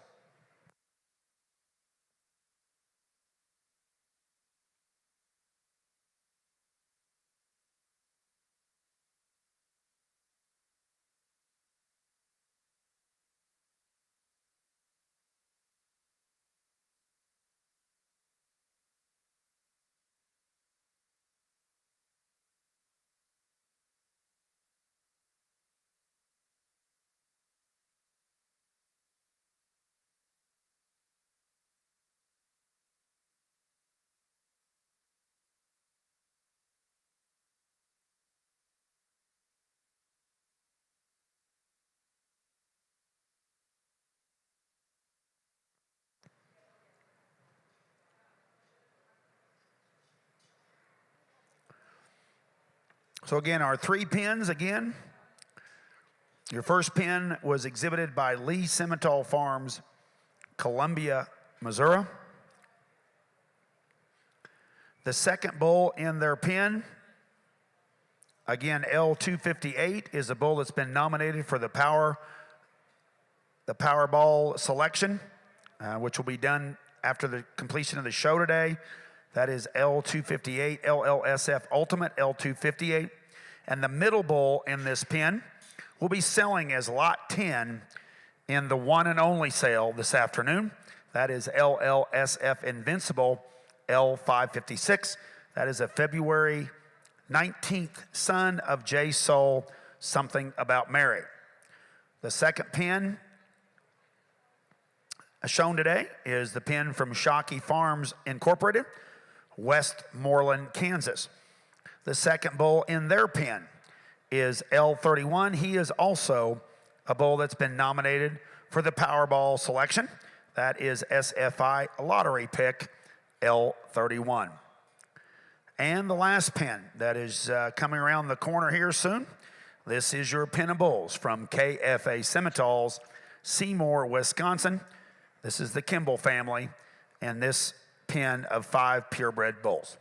So again, our 3 pins again Your first pin was exhibited by Lee Simmental Farms, Columbia, Missouri. The second bull in their pen, again, L258, is a bull that's been nominated for the Powerball selection, which will be done after the completion of the show today. That is L258, LLSF Ultimate L258. And the middle bull in this pen will be selling as Lot 10 in the one and only sale this afternoon. That is LLSF Invincible L556. That is a February 19th son of J Soul, Something About Mary. The second pin shown today is the pin from Shockey Farms Incorporated, Westmoreland, Kansas. The second bull in their pen is L31. He is also a bull that's been nominated for the Powerball selection. That is SFI lottery pick L31. And the last pin that is coming around the corner here soon. This is your pin of bulls from KFA Simmentals, Seymour, Wisconsin. This is the Kimball family, and this pin of 5 purebred bulls.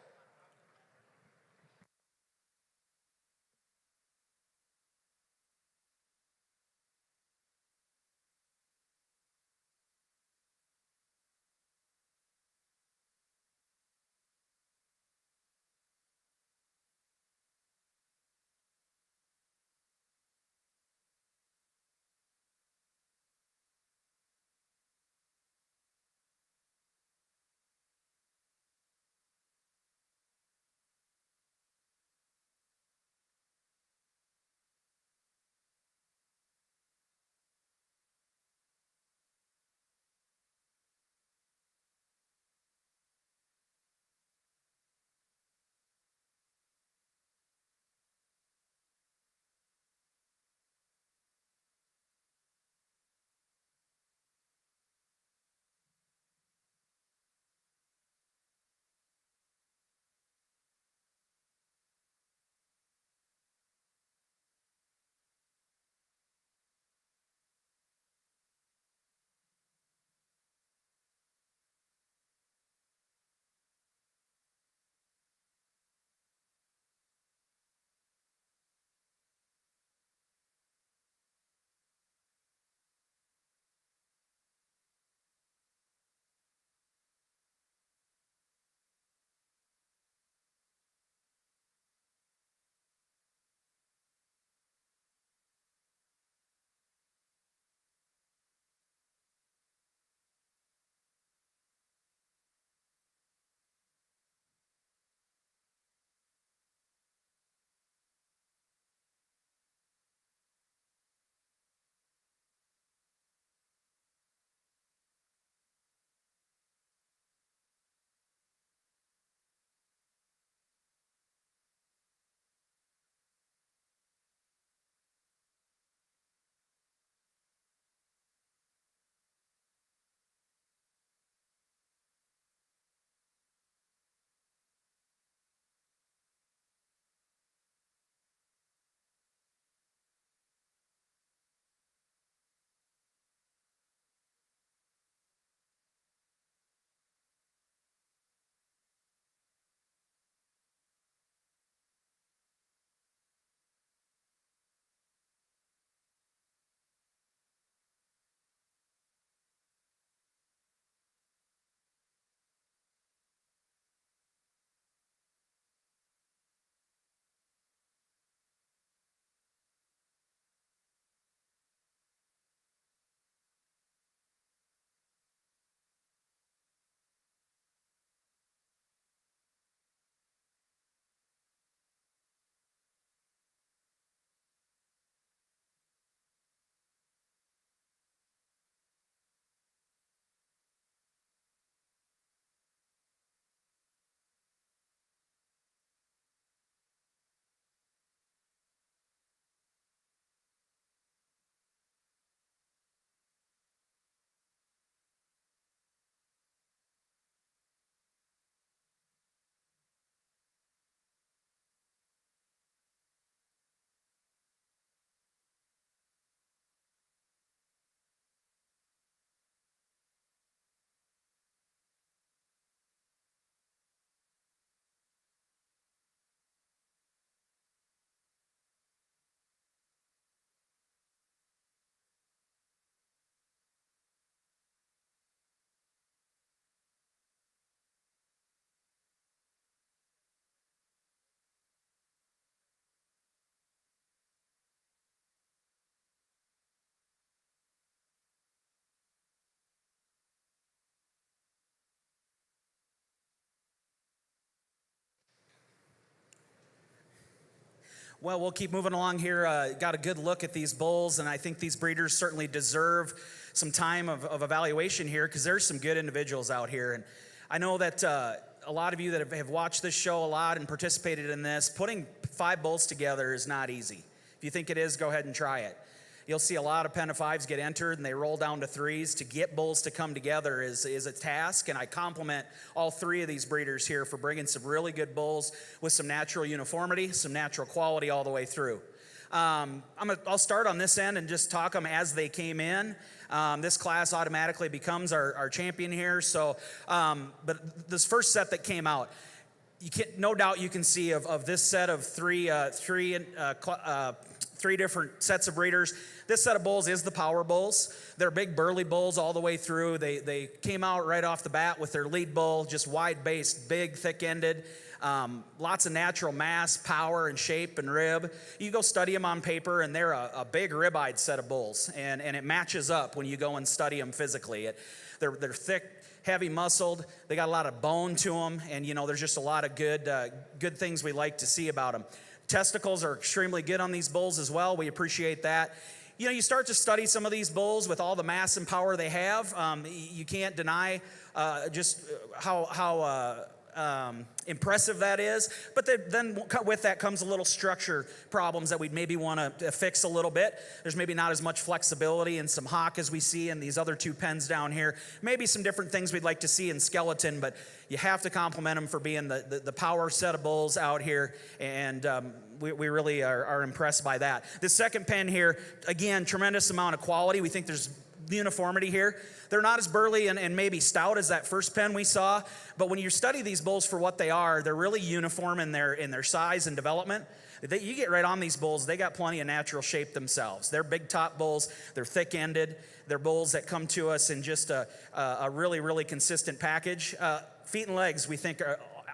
Well, we'll keep moving along here. Got a good look at these bulls, and I think these breeders certainly deserve some time of evaluation here because there's some good individuals out here. And I know that a lot of you that have watched this show a lot and participated in this, putting 5 bulls together is not easy. If you think it is, go ahead and try it. You'll see a lot of pen of 5s get entered and they roll down to 3s. To get bulls to come together is a task, and I compliment all 3 of these breeders here for bringing some really good bulls with some natural uniformity, some natural quality all the way through. I'll start on this end and just talk them as they came in. This class automatically becomes our champion here. So, but this first set that came out, no doubt you can see of this set of three different sets of breeders. This set of bulls is the power bulls. They're big burly bulls all the way through. They came out right off the bat with their lead bull, just wide-based, big, thick-ended, lots of natural mass, power, and shape and rib. You go study them on paper, and they're a big rib-eyed set of bulls, and it matches up when you go and study them physically. They're thick, heavy muscled. They got a lot of bone to them, and there's just a lot of good things we like to see about them. Testicles are extremely good on these bulls as well. We appreciate that. You start to study some of these bulls with all the mass and power they have. You can't deny just how impressive that is. But then with that comes a little structure problems that we'd maybe want to fix a little bit. There's maybe not as much flexibility and some hock as we see in these other 2 pens down here. Maybe some different things we'd like to see in skeleton, but you have to compliment them for being the power set of bulls out here, and we really are impressed by that. The second pen here, again, tremendous amount of quality. We think there's uniformity here. They're not as burly and maybe stout as that first pen we saw, but when you study these bulls for what they are, they're really uniform in their size and development. You get right on these bulls, they got plenty of natural shape themselves. They're big top bulls, they're thick-ended, they're bulls that come to us in just a really consistent package. Feet and legs, we think,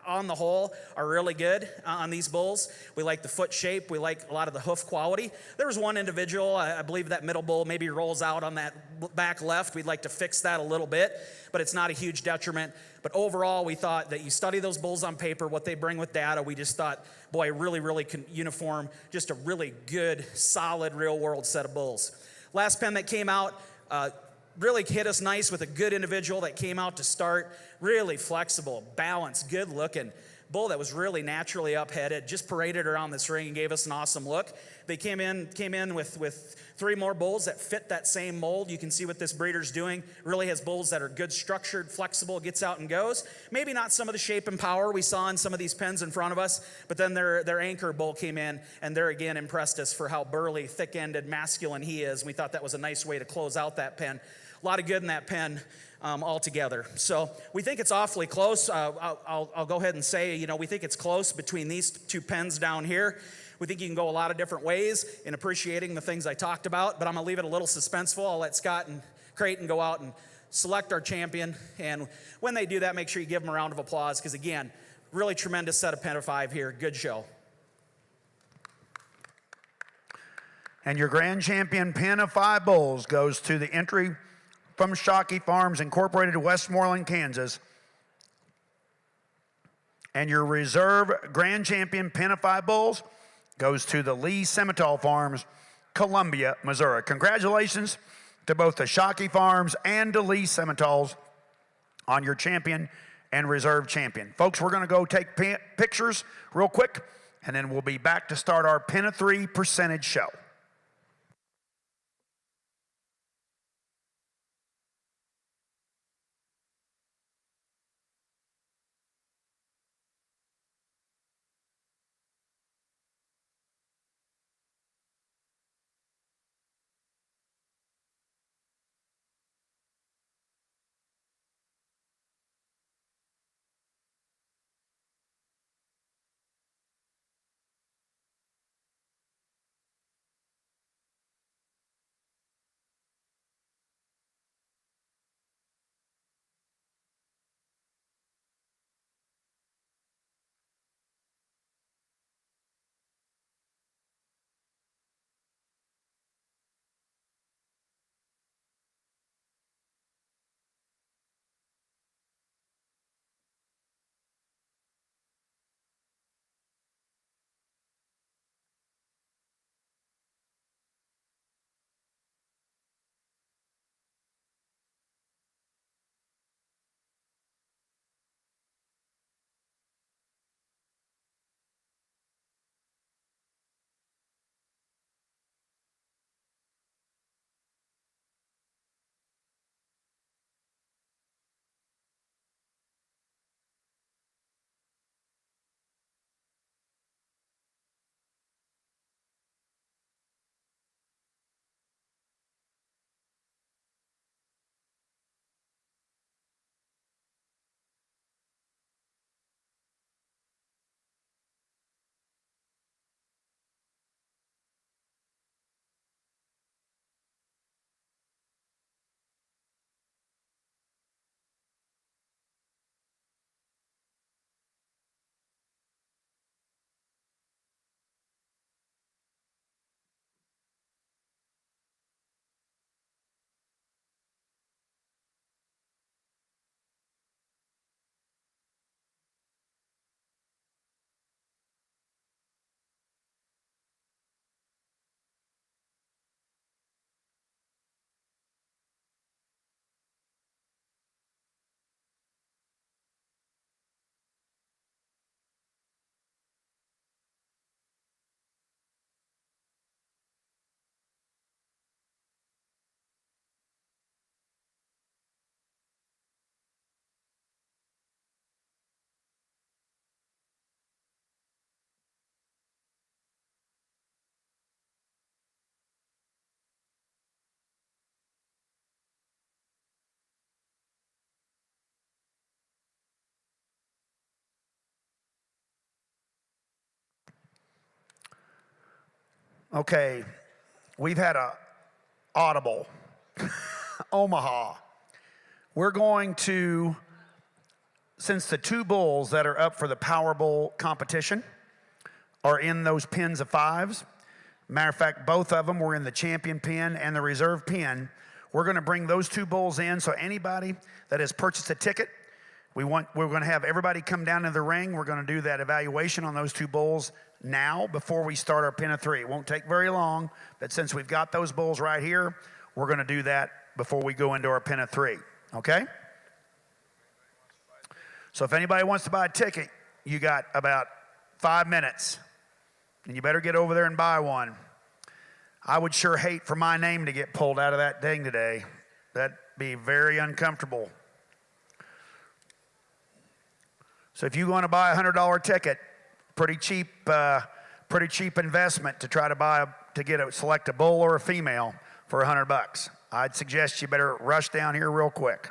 on the whole, are really good on these bulls. We like the foot shape. We like a lot of the hoof quality. There was one individual, I believe that middle bull maybe rolls out on that back left. We'd like to fix that a little bit, but it's not a huge detriment. But overall, we thought that you study those bulls on paper, what they bring with data, we just thought, boy, really uniform, just a really good, solid, real-world set of bulls. Last pen that came out, really hit us nice with a good individual that came out to start. Really flexible, balanced, good looking bull that was really naturally upheaded, just paraded around this ring and gave us an awesome look. They came in with 3 more bulls that fit that same mold. You can see what this breeder's doing. Really has bulls that are good structured, flexible, gets out and goes. Maybe not some of the shape and power we saw in some of these pens in front of us, but then their anchor bull came in, and they're again impressed us for how burly, thick-ended, masculine he is. We thought that was a nice way to close out that pen. A lot of good in that pen altogether. So we think it's awfully close. I'll go ahead and say, we think it's close between these 2 pens down here. We think you can go a lot of different ways in appreciating the things I talked about, but I'm going to leave it a little suspenseful. I'll let Scott and Creighton go out and select our champion, and when they do that, make sure you give them a round of applause, because again, really tremendous set of pen of 5 here. Good show.
And your grand champion pen of 5 bulls goes to the entry from Shockey Farms Incorporated, Westmoreland, Kansas. And your reserve grand champion pen of 5 bulls goes to the Lee Simmental Farms, Columbia, Missouri. Congratulations to both the Shockey Farms and the Lee Simmentals on your champion and reserve champion. Folks, we're going to go take pictures real quick, and then we'll be back to start our pen of 3 percentage show. Okay, we've had a audible. Omaha. We're going to, since the two bulls that are up for the Power Bowl competition are in those pins of fives, matter of fact, both of them were in the champion pin and the reserve pin. We're going to bring those two bulls in, so anybody that has purchased a ticket, we're going to have everybody come down to the ring. We're going to do that evaluation on those two bulls now before we start our pin of three. It won't take very long, but since we've got those bulls right here, we're going to do that before we go into our pin of three, okay? So if anybody wants to buy a ticket, you got about 5 minutes, and you better get over there and buy one. I would sure hate for my name to get pulled out of that thing today. That'd be very uncomfortable. So if you want to buy a $100 ticket, pretty cheap investment to try to select a bull or a female for $100. I'd suggest you better rush down here real quick.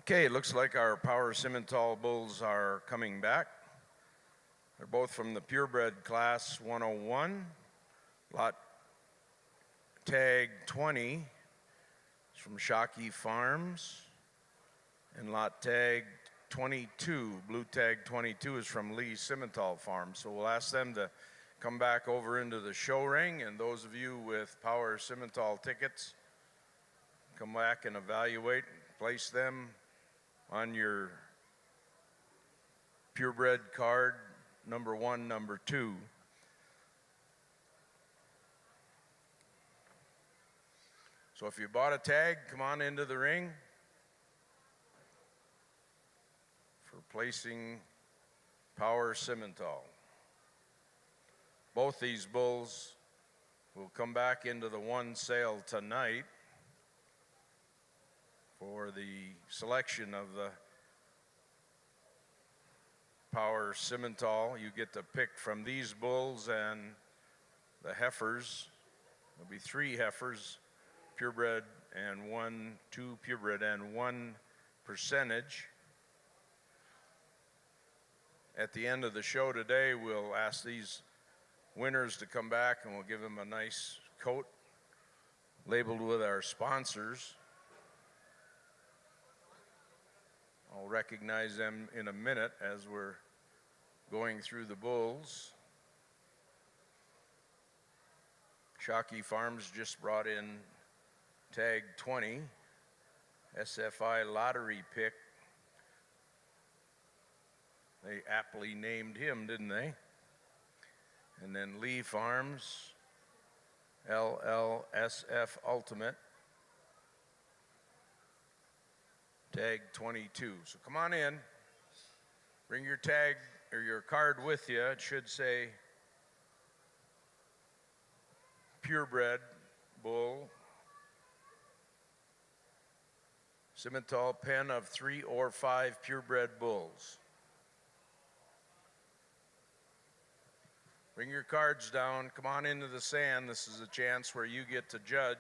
Okay, it looks like our Power Simmental bulls are coming back. They're both from the Purebred class 101. Lot tag 20 is from Shockey Farms. And lot tag 22, blue tag 22, is from Lee Simmental Farm. So we'll ask them to come back over into the show ring, and those of you with Power Simmental tickets, come back and evaluate, place them on your Purebred card, number 1, number 2. So if you bought a tag, come on into the ring for placing Power Simmental. Both these bulls will come back into the one sale tonight for the selection of the Power Simmental. You get to pick from these bulls and the heifers. There'll be 3 heifers, purebred and 2 purebred and 1 percentage. At the end of the show today, we'll ask these winners to come back and we'll give them a nice coat labeled with our sponsors. I'll recognize them in a minute as we're going through the bulls. Shockey Farms just brought in tag 20, SFI lottery pick. They aptly named him, didn't they? And then Lee Farms, LLSF Ultimate, tag 22. So come on in, bring your tag or your card with you. It should say Purebred bull, Simmental pen of 3 or 5 purebred bulls. Bring your cards down, come on into the sand. This is a chance where you get to judge.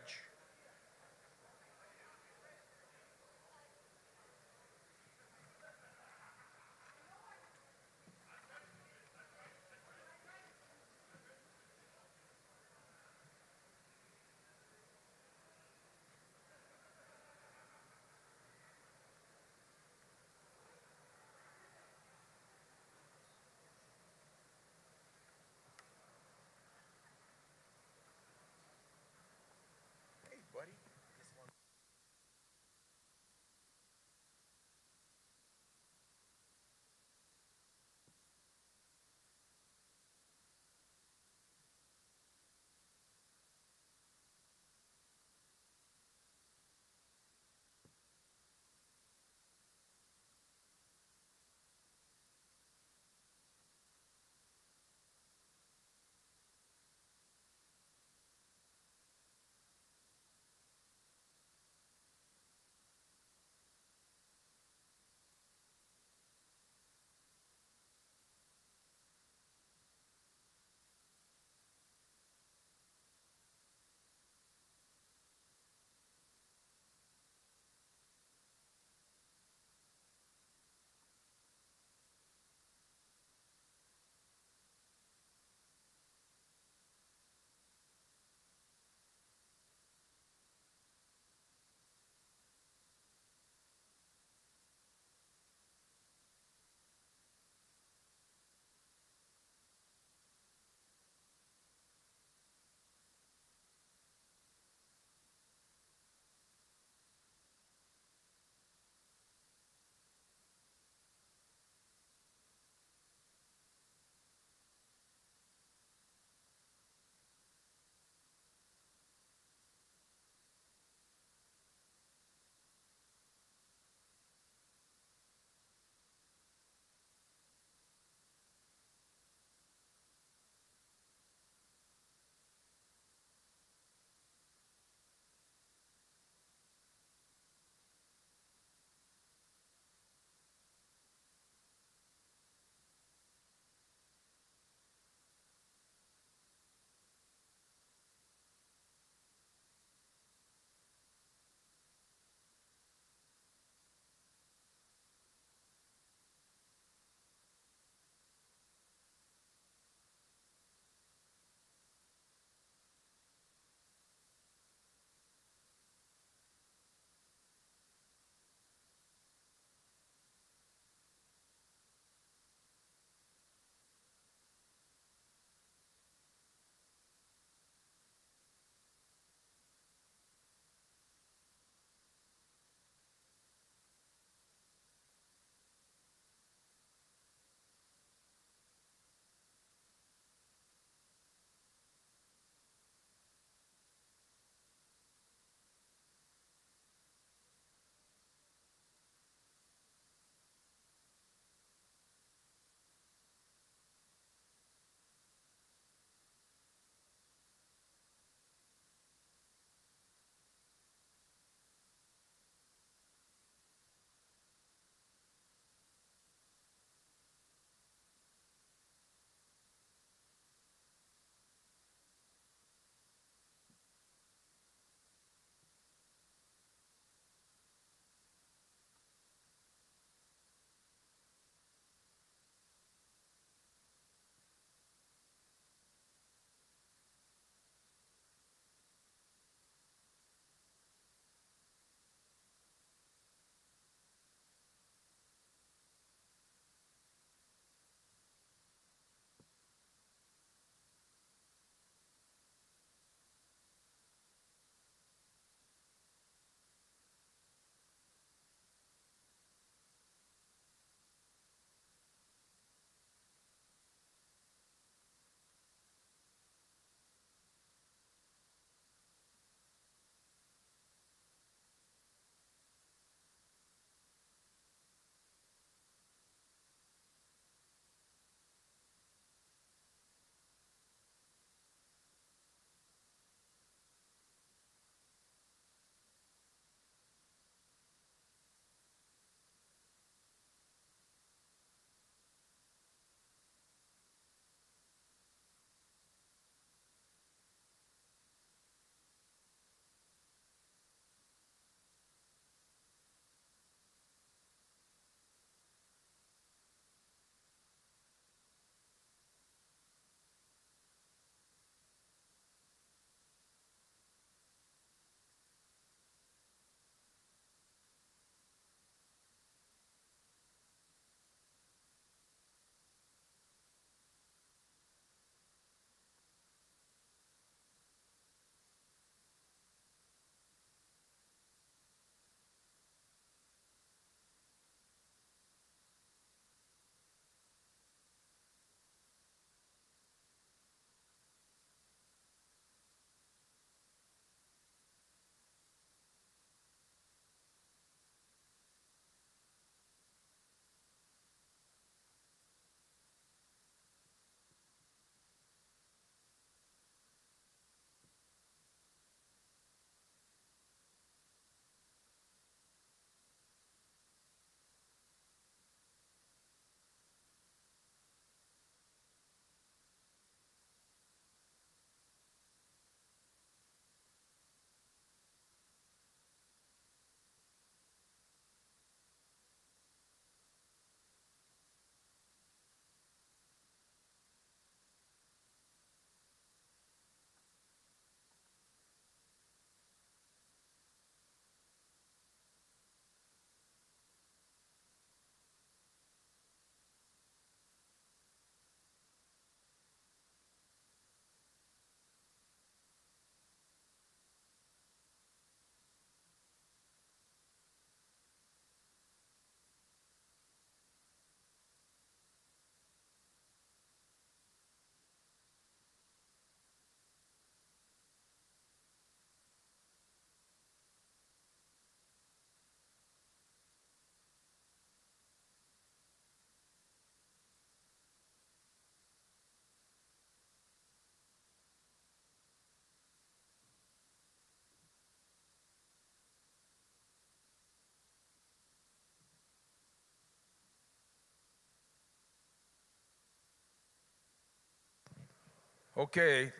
Okay,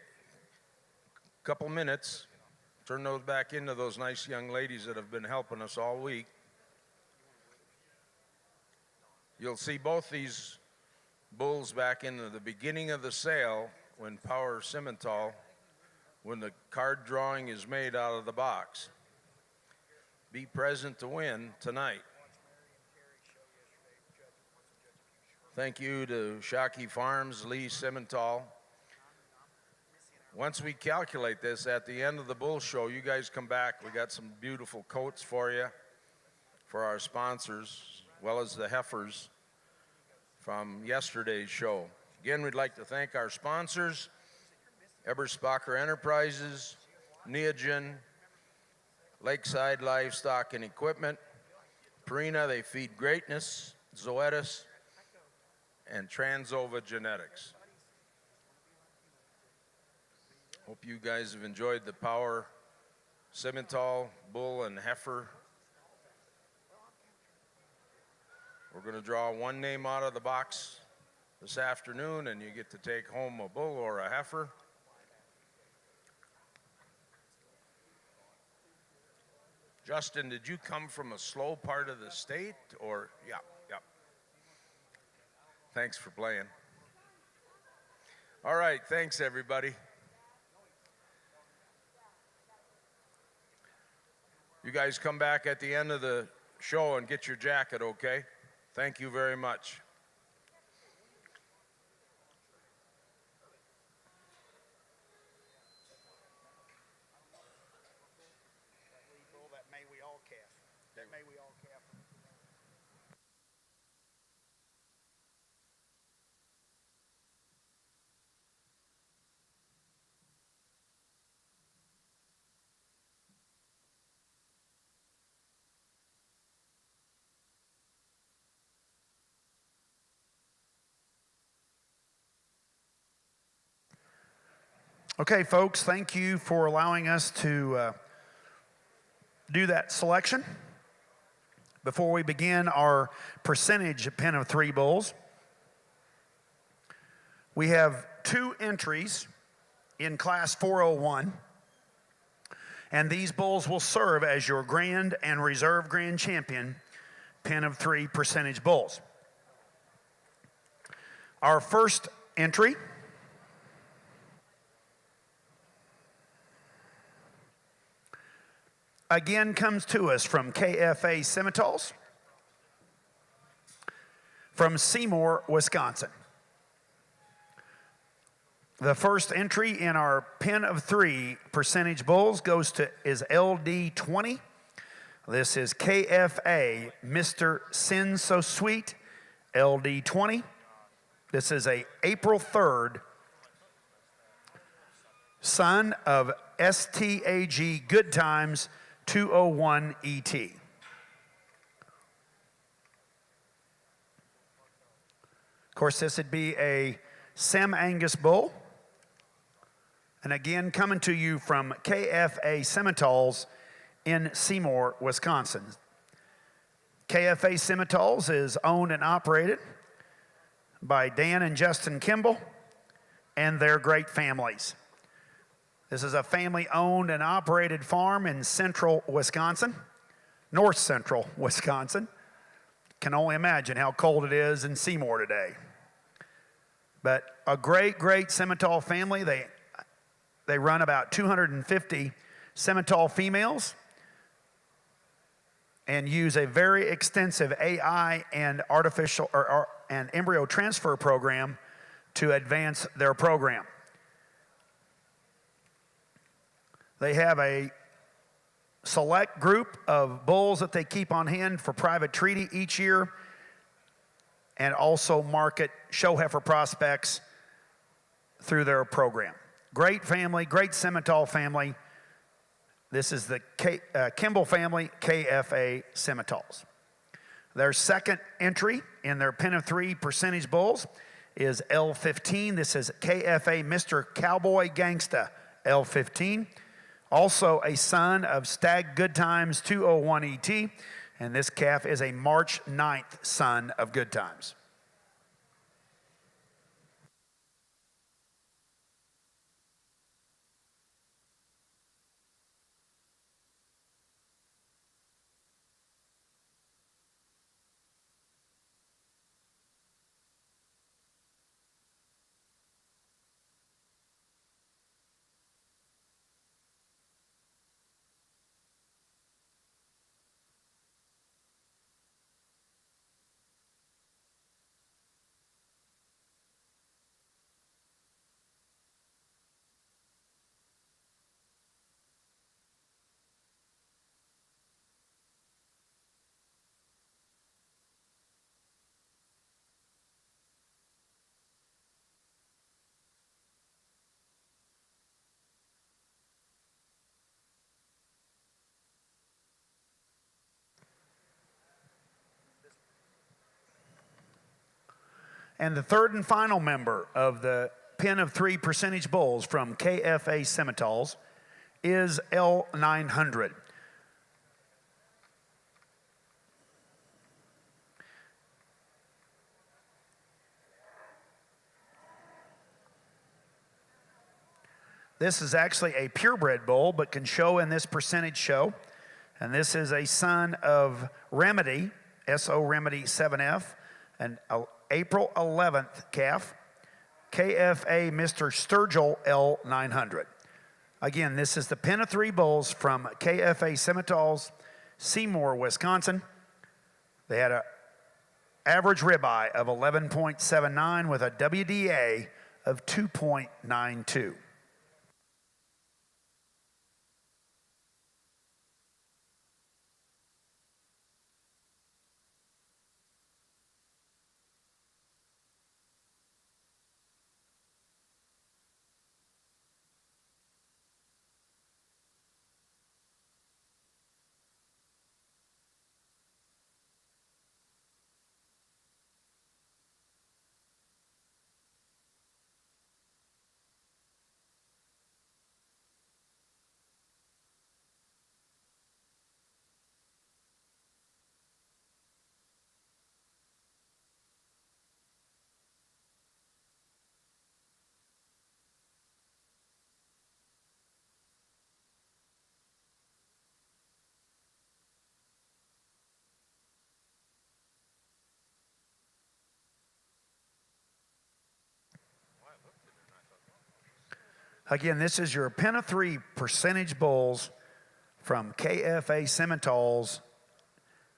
couple minutes. Turn those back into those nice young ladies that have been helping us all week. You'll see both these bulls back in the beginning of the sale when Power Simmental, when the card drawing is made out of the box. Be present to win tonight. Thank you to Shockey Farms, Lee Simmental. Once we calculate this at the end of the bull show, you guys come back. We got some beautiful coats for you, for our sponsors, as well as the heifers from yesterday's show. Again, we'd like to thank our sponsors, Eberspacher Enterprises, Neogen, Lakeside Livestock and Equipment, Purina, they feed greatness, Zoetis, and Transova Genetics. Hope you guys have enjoyed the Power Simmental bull and heifer. We're going to draw one name out of the box this afternoon, and you get to take home a bull or a heifer. Justin, did you come from a slow part of the state, or? Yeah. Thanks for playing. All right, thanks everybody. You guys come back at the end of the show and get your jacket, okay? Thank you very much.
Okay, folks, thank you for allowing us to do that selection. Before we begin our percentage pen of 3 bulls, we have 2 entries in Class 401, and these bulls will serve as your Grand and Reserve Grand Champion pen of 3 percentage bulls. Our first entry again comes to us from KFA Simmentals from Seymour, Wisconsin. The first entry in our pen of 3 percentage bulls is LD20. This is KFA Mr. Sin So Sweet LD20. This is a April 3rd son of STAG Good Times 201 ET. Of course, this would be a Sem Angus bull. And again, coming to you from KFA Simmentals in Seymour, Wisconsin. KFA Simmentals is owned and operated by Dan and Justin Kimball and their great families. This is a family-owned and operated farm in central Wisconsin, north central Wisconsin. Can only imagine how cold it is in Seymour today. But a great, great Simmental family. They run about 250 Simmental females and use a very extensive AI and and embryo transfer program to advance their program. They have a select group of bulls that they keep on hand for private treaty each year, and also market show heifer prospects through their program. Great family, great Simmental family. This is the Kimball family, KFA Simmentals. Their second entry in their pen of 3 percentage bulls is L15. This is KFA Mr. Cowboy Gangsta L15. Also a son of Stag Good Times 201 ET, and this calf is a March 9th son of Good Times. And the third and final member of the pen of 3 percentage bulls from KFA Simmentals is L900. This is actually a purebred bull, but can show in this percentage show. And this is a son of Remedy, SO Remedy 7F, an April 11th calf, KFA Mr. Sturgill L900. Again, this is the pen of 3 bulls from KFA Simmentals, Seymour, Wisconsin. They had an average ribeye of 11.79 with a WDA of 2.92. Again, this is your pen of 3 percentage bulls from KFA Simmentals,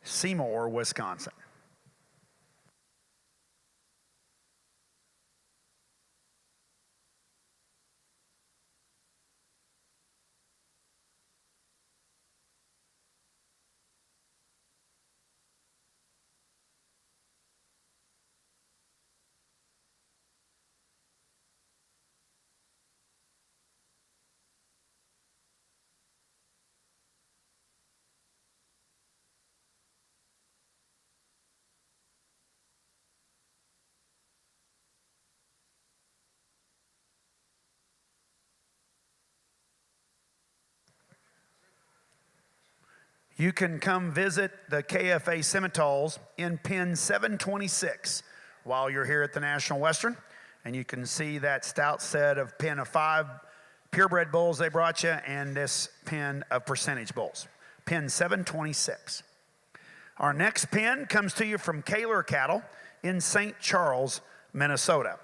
Seymour, Wisconsin. You can come visit the KFA Simmentals in pen 726 while you're here at the National Western, and you can see that stout set of pen of 5 purebred bulls they brought you and this pen of percentage bulls, pen 726. Our next pen comes to you from Kaler Cattle in St. Charles, Minnesota.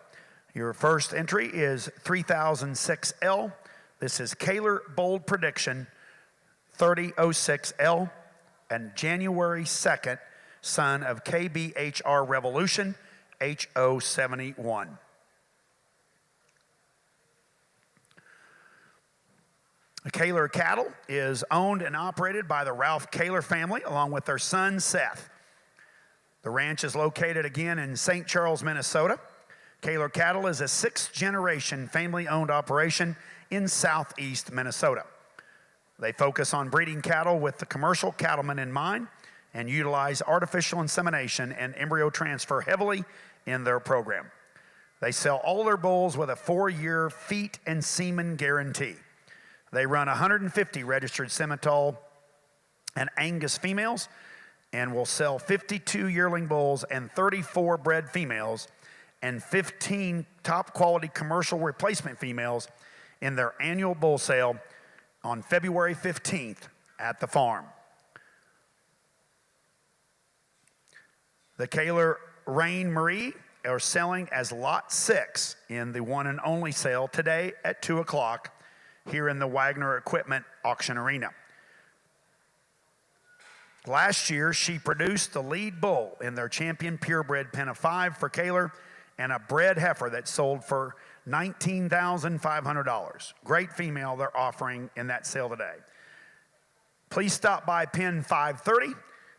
Your first entry is 3006L. This is Kaler Bold Prediction 3006L, and January 2nd, son of KBHR Revolution HO71. The Kaler Cattle is owned and operated by the Ralph Kaler family along with their son Seth. The ranch is located again in St. Charles, Minnesota. Kaler Cattle is a 6th-generation family-owned operation in southeast Minnesota. They focus on breeding cattle with the commercial cattleman in mind and utilize artificial insemination and embryo transfer heavily in their program. They sell all their bulls with a 4-year feet and semen guarantee. They run 150 registered Simmental and Angus females and will sell 52 yearling bulls and 34 bred females and 15 top quality commercial replacement females in their annual bull sale on February 15th at the farm. The Kaler Rain Marie are selling as lot 6 in the one and only sale today at 2 o'clock here in the Wagner Equipment Auction Arena. Last year, she produced the lead bull in their champion purebred pen of 5 for Kaler and a bred heifer that sold for $19,500. Great female they're offering in that sale today. Please stop by pen 530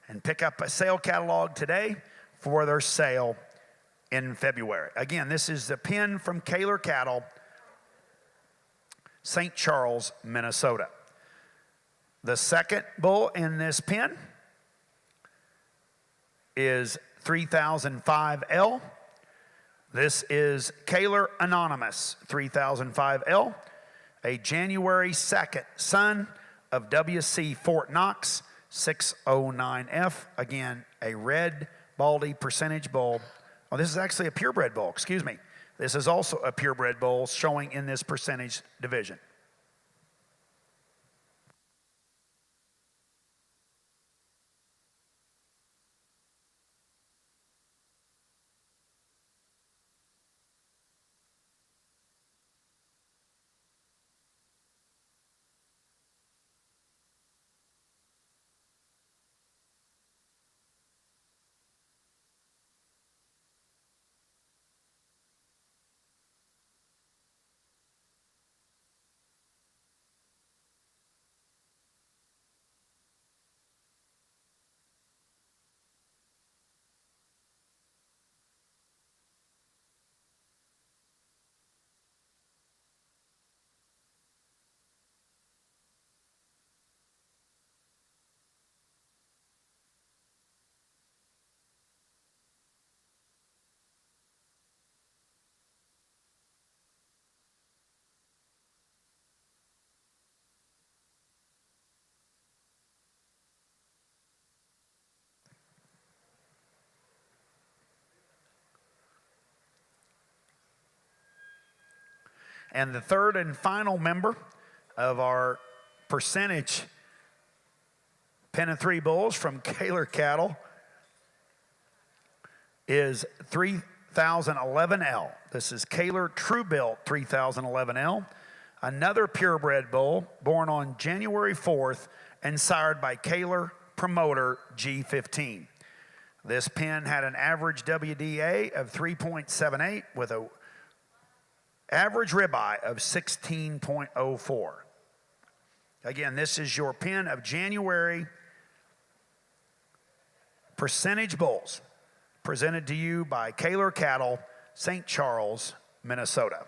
and pick up a sale catalog today for their sale in February. Again, this is the pen from Kaler Cattle, St. Charles, Minnesota. The second bull in this pen is 3005L. This is Kaler Anonymous 3005L, a January 2nd son of WC Fort Knox 609F. Again, a red baldy percentage bull. Oh, this is actually a purebred bull, excuse me. This is also a purebred bull showing in this percentage division. And the third and final member of our percentage Pen and 3 bulls from Kaler Cattle is 3011L. This is Kaler True Built 3011L, another purebred bull born on January 4th and sired by Kaler Promoter G15. This pen had an average WDA of 3.78 with a average ribeye of 16.04. Again, this is your pen of January percentage bulls presented to you by Kaler Cattle, St. Charles, Minnesota.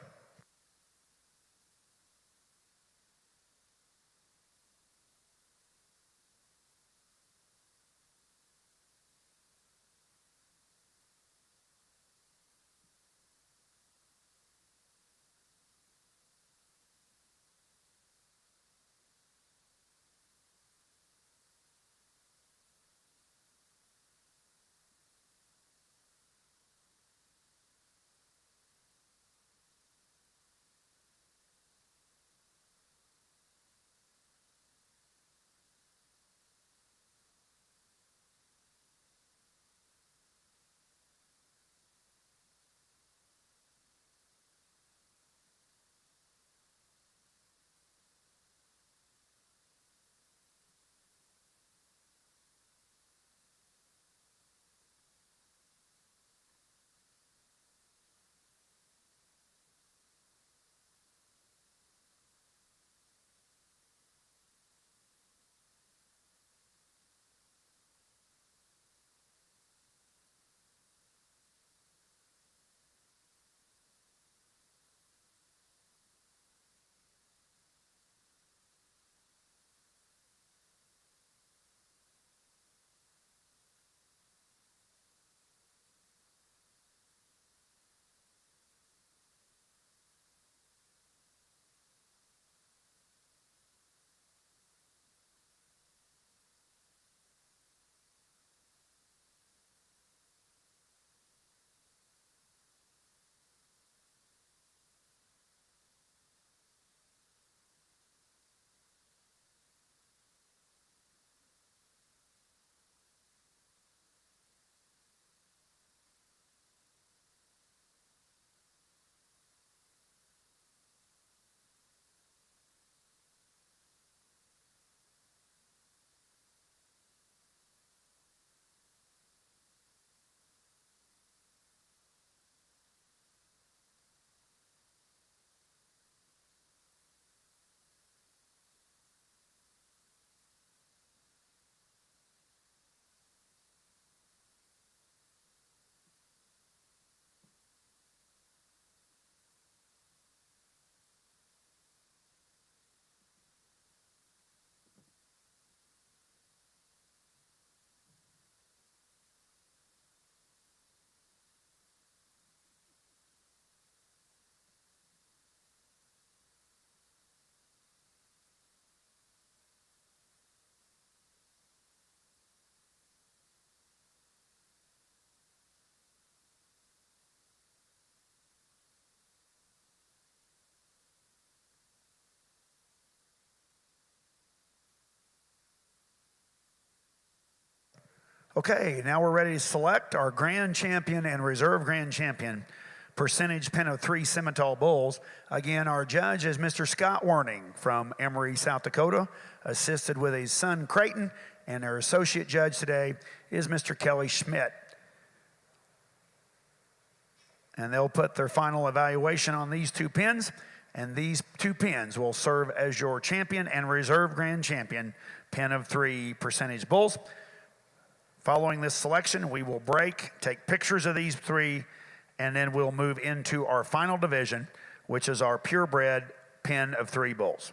Okay, now we're ready to select our grand champion and reserve grand champion percentage pen of 3 Simmental bulls. Again, our judge is Mr. Scott Werning from Emory, South Dakota, assisted with his son Creighton, and our associate judge today is Mr. Kelly Schmidt. And they'll put their final evaluation on these 2 pins, and these 2 pins will serve as your champion and reserve grand champion pen of 3 percentage bulls. Following this selection, we will break, take pictures of these 3, and then we'll move into our final division, which is our purebred pen of 3 bulls.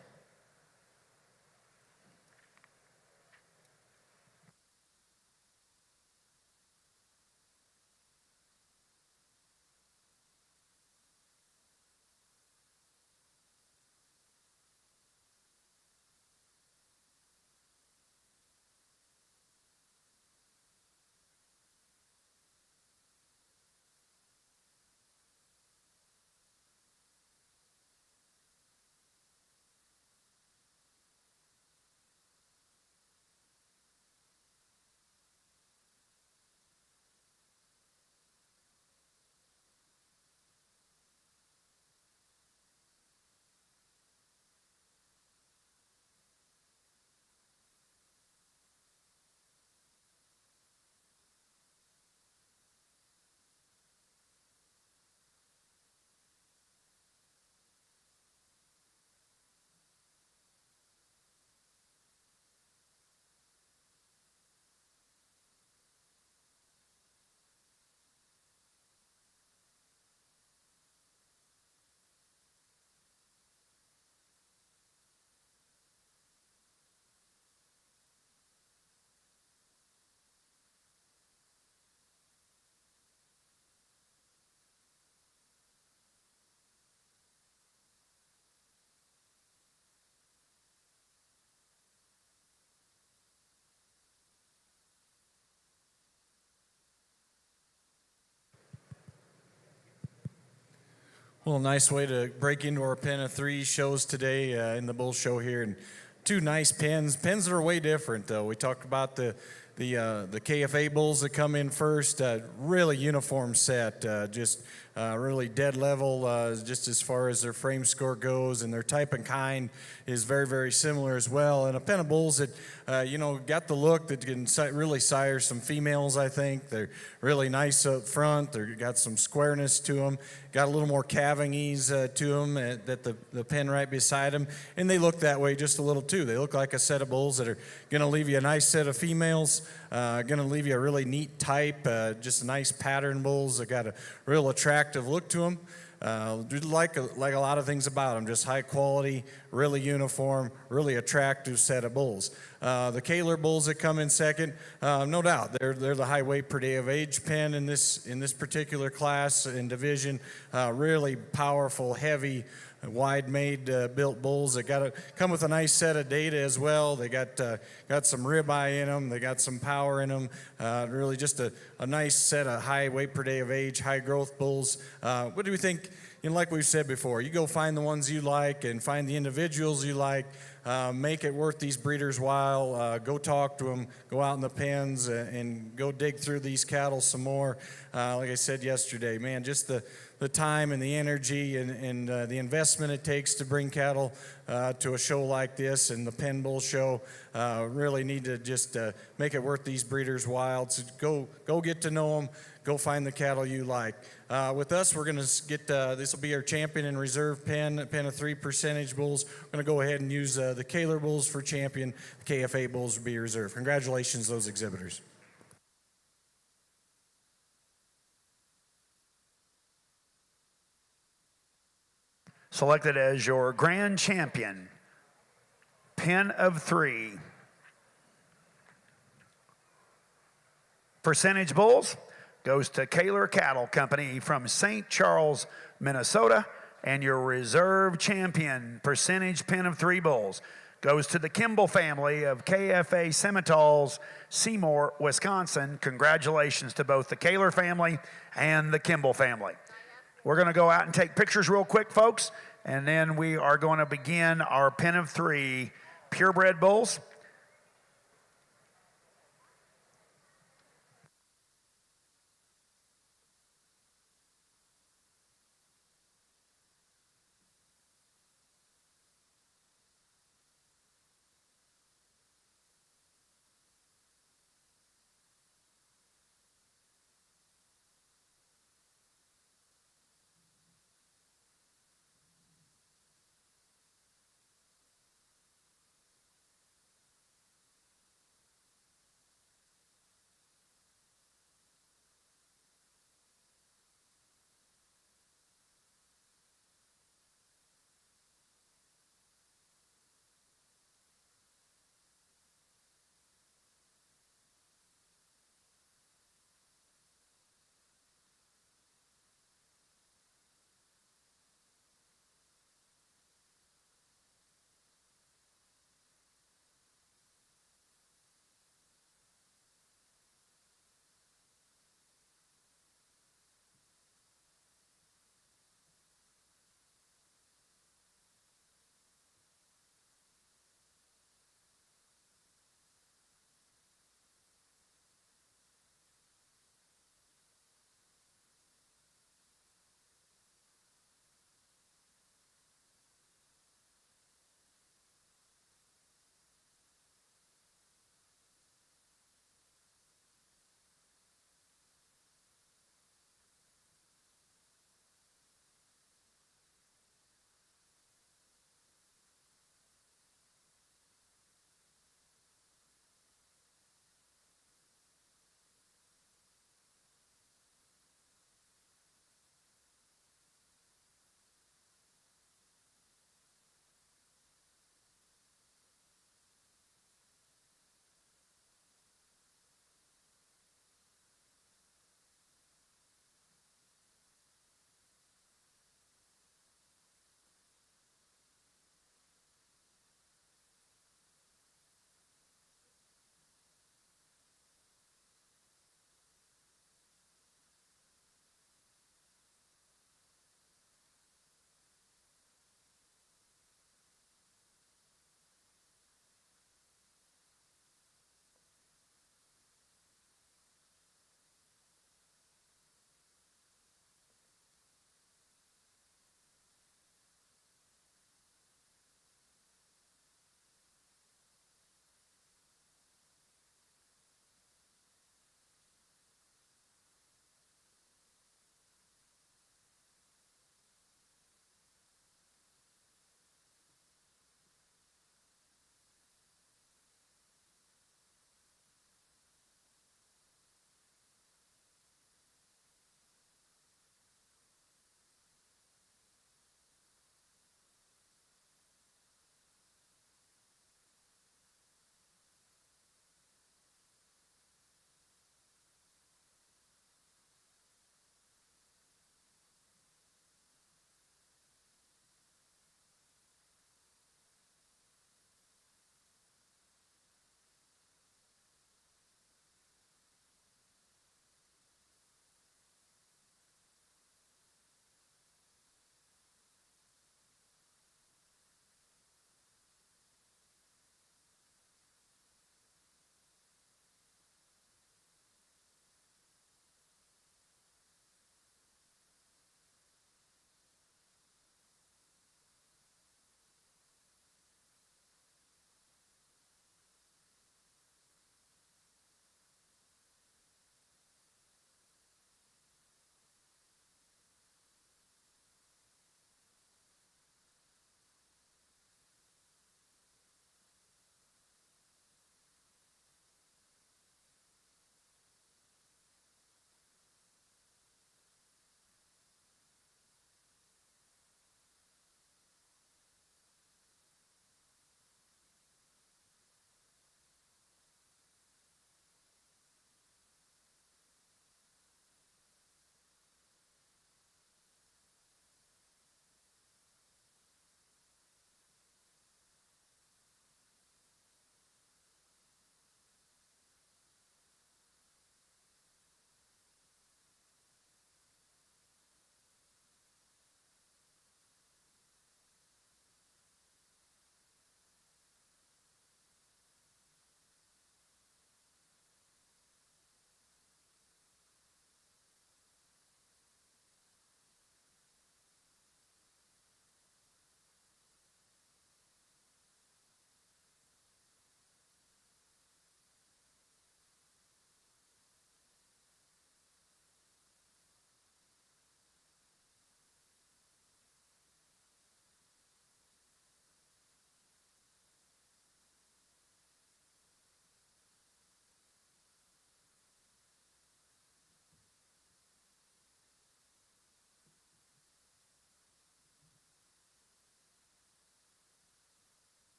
Well, nice way to break into our pen of 3 shows today in the bull show here, and 2 nice pens. Pens that are way different, though. We talked about the KFA bulls that come in first. Really uniform set, just really dead level, just as far as their frame score goes, and their type and kind is very, very similar as well. And a pen of bulls that got the look that can really sire some females. I think they're really nice up front. They've got some squareness to them. Got a little more calving ease to them that the pen right beside them, and they look that way just a little too. They look like a set of bulls that are going to leave you a nice set of females, going to leave you a really neat type, just nice pattern bulls that got a real attractive look to them. Like a lot of things about them, just high quality, really uniform, really attractive set of bulls. The Kaler bulls that come in second, no doubt, they're the high weight per day of age pen in this particular class and division. Really powerful, heavy, wide-made built bulls that come with a nice set of data as well. They got some ribeye in them. They got some power in them. Really just a nice set of high weight per day of age, high growth bulls. What do we think? Like we've said before, you go find the ones you like and find the individuals you like. Make it worth these breeders' while. Go talk to them. Go out in the pens and go dig through these cattle some more. Like I said yesterday, man, just the time and the energy and the investment it takes to bring cattle to a show like this and the Pen Bull Show really need to just make it worth these breeders' while. So go get to know them. Go find the cattle you like. With us, we're going to get, this will be our champion and reserve pen of 3 percentage bulls. We're going to go ahead and use the Kaler bulls for champion. The KFA bulls will be reserved. Congratulations, those exhibitors.
Selected as your grand champion, pen of 3 percentage bulls, goes to Kaler Cattle Company from St. Charles, Minnesota, and your reserve champion percentage pen of 3 bulls goes to the Kimball family of KFA Simmentals, Seymour, Wisconsin. Congratulations to both the Kaler family and the Kimball family. We're going to go out and take pictures real quick, folks, and then we are going to begin our pen of 3 purebred bulls.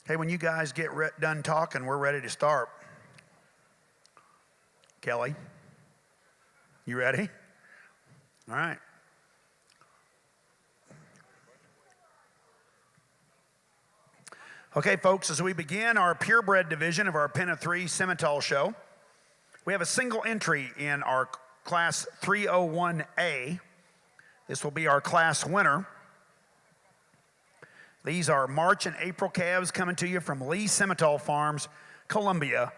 Hey, when you guys get done talking, we're ready to start. Kelly, you ready? All right. Okay, folks, as we begin our Purebred division of our Pen of Three Simmental show, we have a single entry in our Class 301A. This will be our class winner. These are March and April calves coming to you from Lee Simmental Farms, Columbia,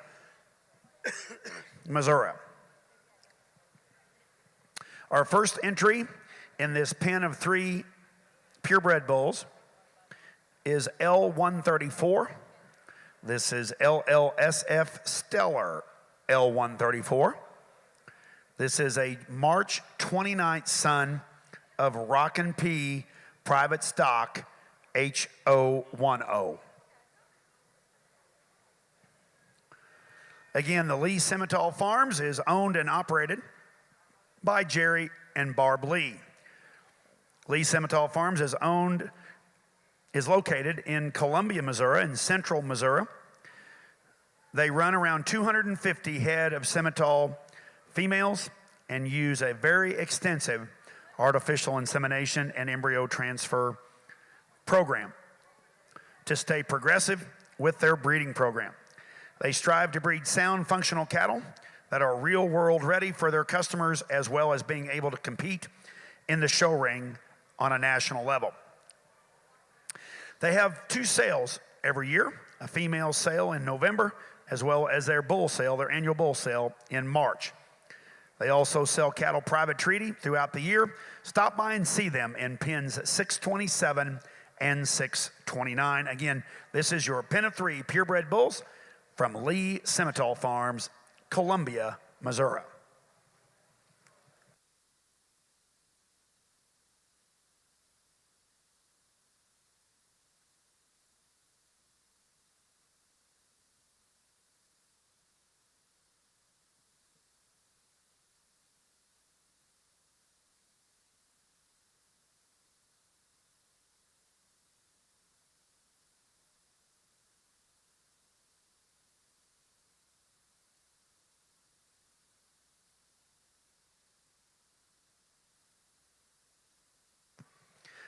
Missouri. Our first entry in this pen of three purebred bulls is L134. This is LLSF Stellar L134. This is a March 29th son of Rockin' P private stock H010. Again, the Lee Simmental Farms is owned and operated by Jerry and Barb Lee. Lee Simmental Farms is located in Columbia, Missouri, in central Missouri. They run around 250 head of Simmental females and use a very extensive artificial insemination and embryo transfer program to stay progressive with their breeding program. They strive to breed sound, functional cattle that are real world ready for their customers, as well as being able to compete in the show ring on a national level. They have two sales every year, a female sale in November, as well as their bull sale, their annual bull sale in March. They also sell cattle private treaty throughout the year. Stop by and see them in pens 627 and 629. Again, this is your pen of three purebred bulls from Lee Simmental Farms, Columbia, Missouri.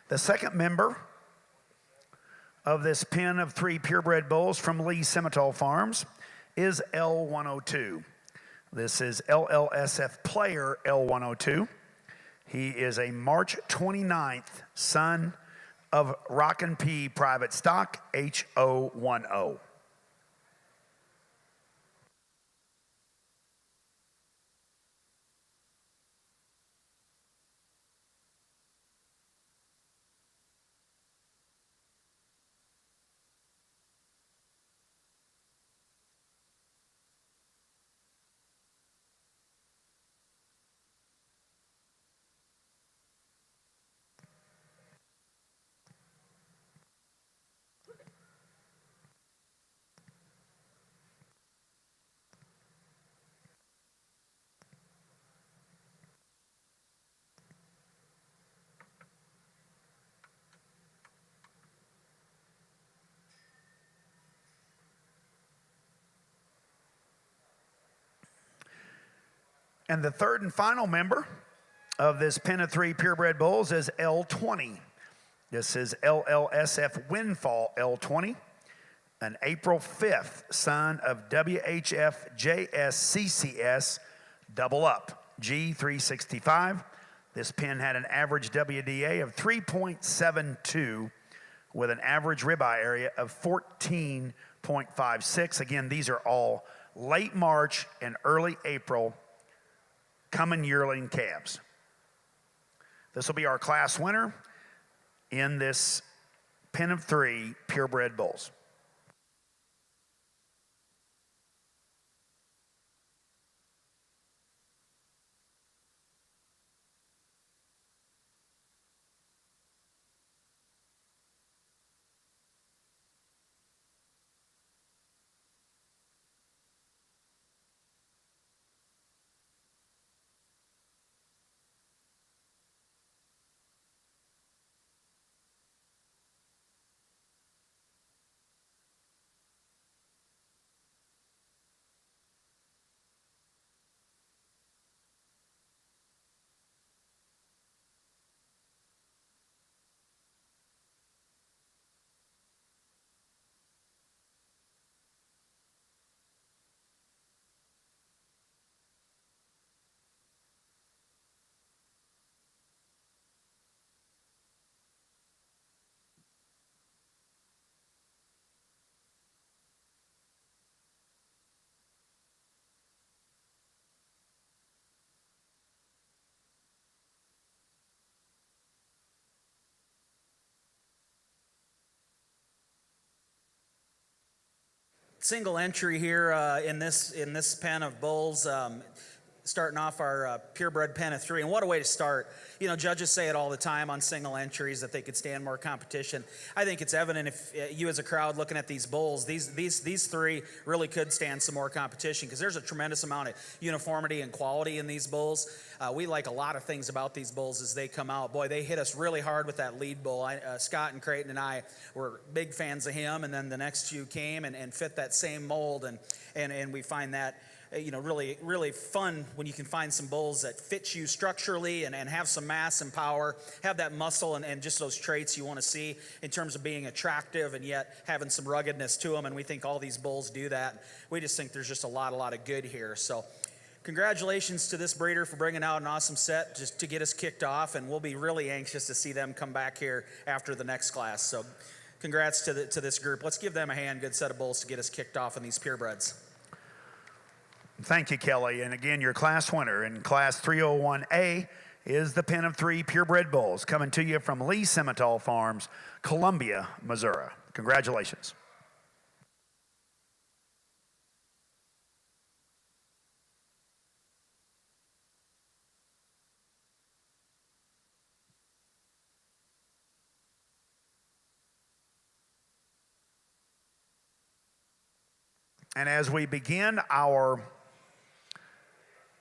The second member of this pen of three purebred bulls from Lee Simmental Farms is L102. This is LLSF Player L102. He is a March 29th son of Rockin' P private stock H010. And the third and final member of this pen of three purebred bulls is L20. This is LLSF Windfall L20, an April 5th son of WHF JSCCS Double Up G365. This pen had an average WDA of 3.72 with an average ribeye area of 14.56. Again, these are all late March and early April coming yearling calves. This will be our class winner in this pen of three purebred bulls.
Single entry here in this pen of bulls. Starting off our purebred pen of 3, and what a way to start. You know, judges say it all the time on single entries that they could stand more competition. I think it's evident if you as a crowd looking at these bulls, these 3 really could stand some more competition, because there's a tremendous amount of uniformity and quality in these bulls. We like a lot of things about these bulls as they come out. Boy, they hit us really hard with that lead bull. Scott and Creighton and I were big fans of him, and then the next few came and fit that same mold, and we find that really, really fun when you can find some bulls that fit you structurally and have some mass and power, have that muscle and just those traits you want to see in terms of being attractive and yet having some ruggedness to them. And we think all these bulls do that. We just think there's just a lot of good here. So congratulations to this breeder for bringing out an awesome set just to get us kicked off. And we'll be really anxious to see them come back here after the next class. So congrats to this group. Let's give them a hand. Good set of bulls to get us kicked off on these purebreds.
Thank you, Kelly. And again, your class winner in Class 301A is the pen of 3 purebred bulls coming to you from Lee Simmental Farms, Columbia, Missouri. Congratulations. And as we begin our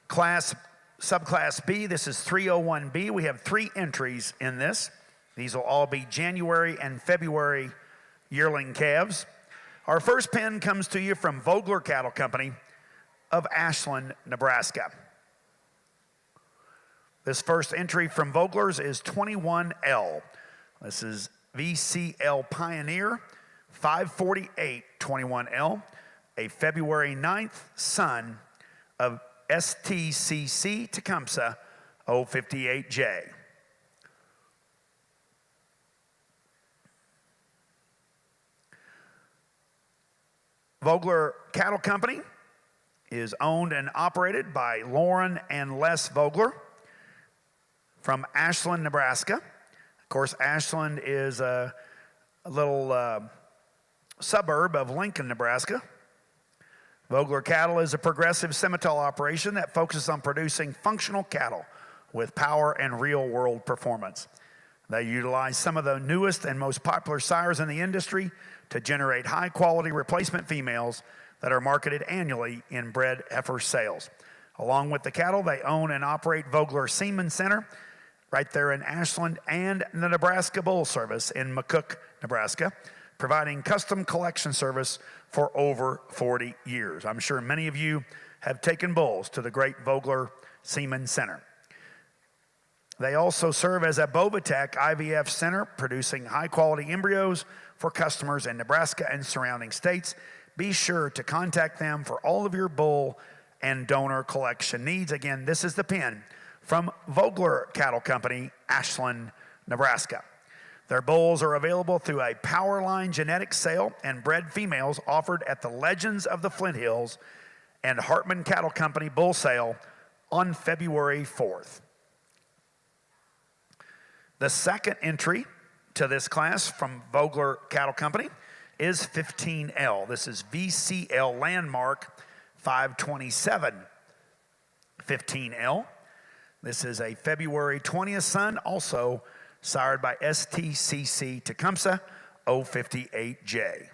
subclass B, this is 301B. We have 3 entries in this. These will all be January and February yearling calves. Our first pen comes to you from Vogler Cattle Company of Ashland, Nebraska. This first entry from Vogler's is 21L. This is VCL Pioneer 548 21L, a February 9th son of STCC Tecumseh 058J. Vogler Cattle Company is owned and operated by Lauren and Les Vogler from Ashland, Nebraska. Of course, Ashland is a little suburb of Lincoln, Nebraska. Vogler Cattle is a progressive Simmental operation that focuses on producing functional cattle with power and real-world performance. They utilize some of the newest and most popular sires in the industry to generate high-quality replacement females that are marketed annually in bred heifer sales. Along with the cattle, they own and operate Vogler Semen Center right there in Ashland and the Nebraska Bull Service in McCook, Nebraska, providing custom collection service for over 40 years. I'm sure many of you have taken bulls to the great Vogler Semen Center. They also serve as a Bovatech IVF center, producing high-quality embryos for customers in Nebraska and surrounding states. Be sure to contact them for all of your bull and donor collection needs. Again, this is the pen from Vogler Cattle Company, Ashland, Nebraska. Their bulls are available through a Powerline genetics sale and bred females offered at the Legends of the Flint Hills and Hartman Cattle Company bull sale on February 4th. The second entry to this class from Vogler Cattle Company is 15L. This is VCL Landmark 527 15L. This is a February 20th son, also sired by STCC Tecumseh 058J.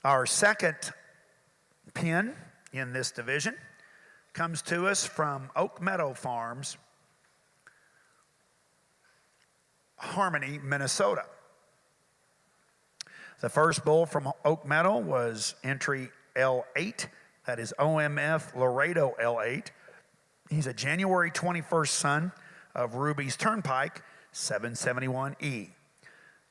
Our second pin in this division comes to us from Oak Meadow Farms, Harmony, Minnesota. The first bull from Oak Meadow was entry L8, that is OMF Laredo L8. He's a January 21st son of Ruby's Turnpike 771E.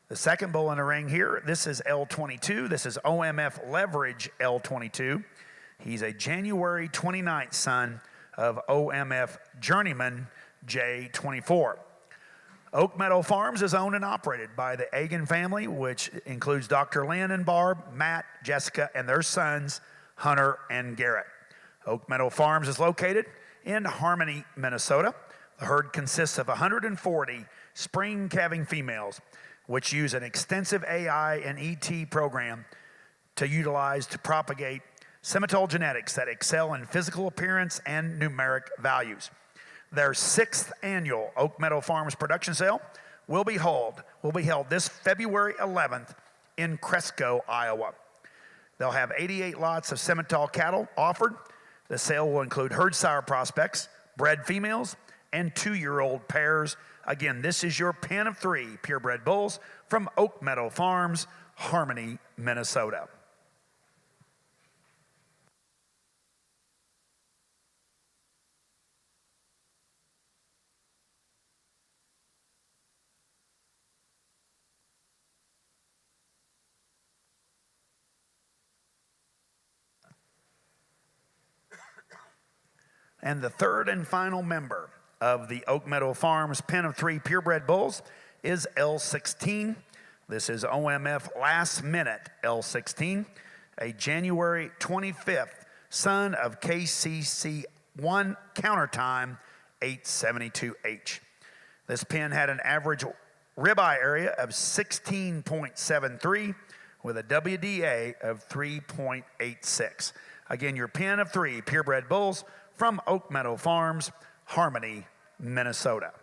The second bull in the ring here, this is L22. This is OMF Leverage L22. He's a January 29th son of OMF Journeyman J24. Oak Meadow Farms is owned and operated by the Agan family, which includes Dr. Lynn and Barb, Matt, Jessica, and their sons, Hunter and Garrett. Oak Meadow Farms is located in Harmony, Minnesota. The herd consists of 140 spring calving females, which use an extensive AI and ET program to propagate Simmental genetics that excel in physical appearance and numeric values. Their 6th annual Oak Meadow Farms production sale will be held this February 11th in Cresco, Iowa. They'll have 88 lots of Simmental cattle offered. The sale will include herd sire prospects, bred females, and 2-year-old pairs. Again, this is your pen of 3 purebred bulls from Oak Meadow Farms, Harmony, Minnesota. And the third and final member of the Oak Meadow Farms pen of 3 purebred bulls is L16. This is OMF Last Minute L16, a January 25th son of KCC1 Countertime 872H. This pen had an average ribeye area of 16.73 with a WDA of 3.86. Again, your pen of 3 purebred bulls from Oak Meadow Farms, Harmony, Minnesota.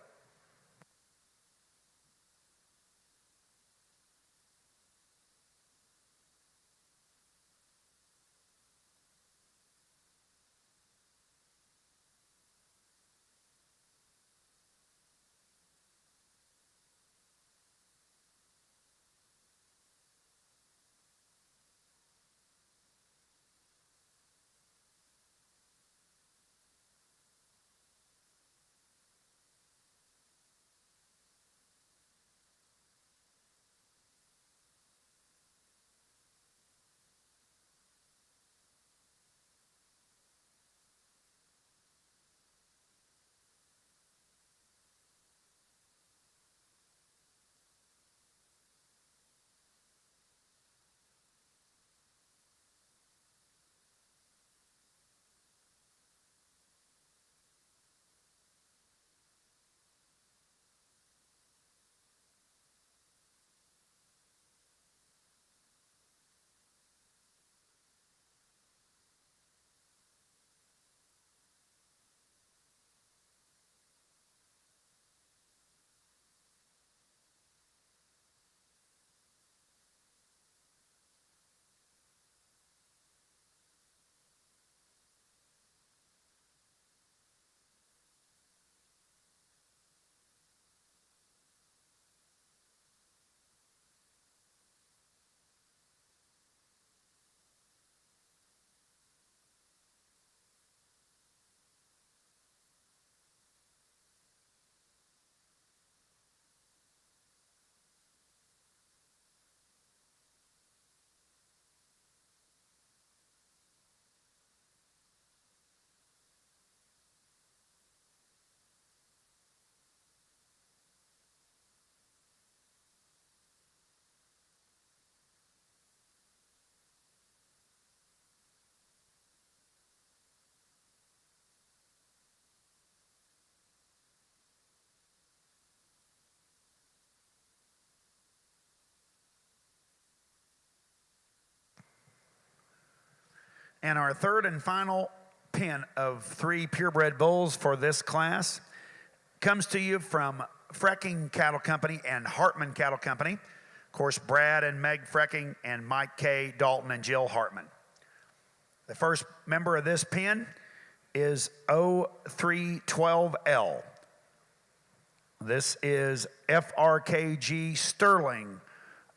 And our third and final pen of 3 purebred bulls for this class comes to you from Frecking Cattle Company and Hartman Cattle Company. course, Brad and Meg Frecking, and Mike K. Dalton and Jill Hartman. The first member of this pin is 0312L. This is FRKG Sterling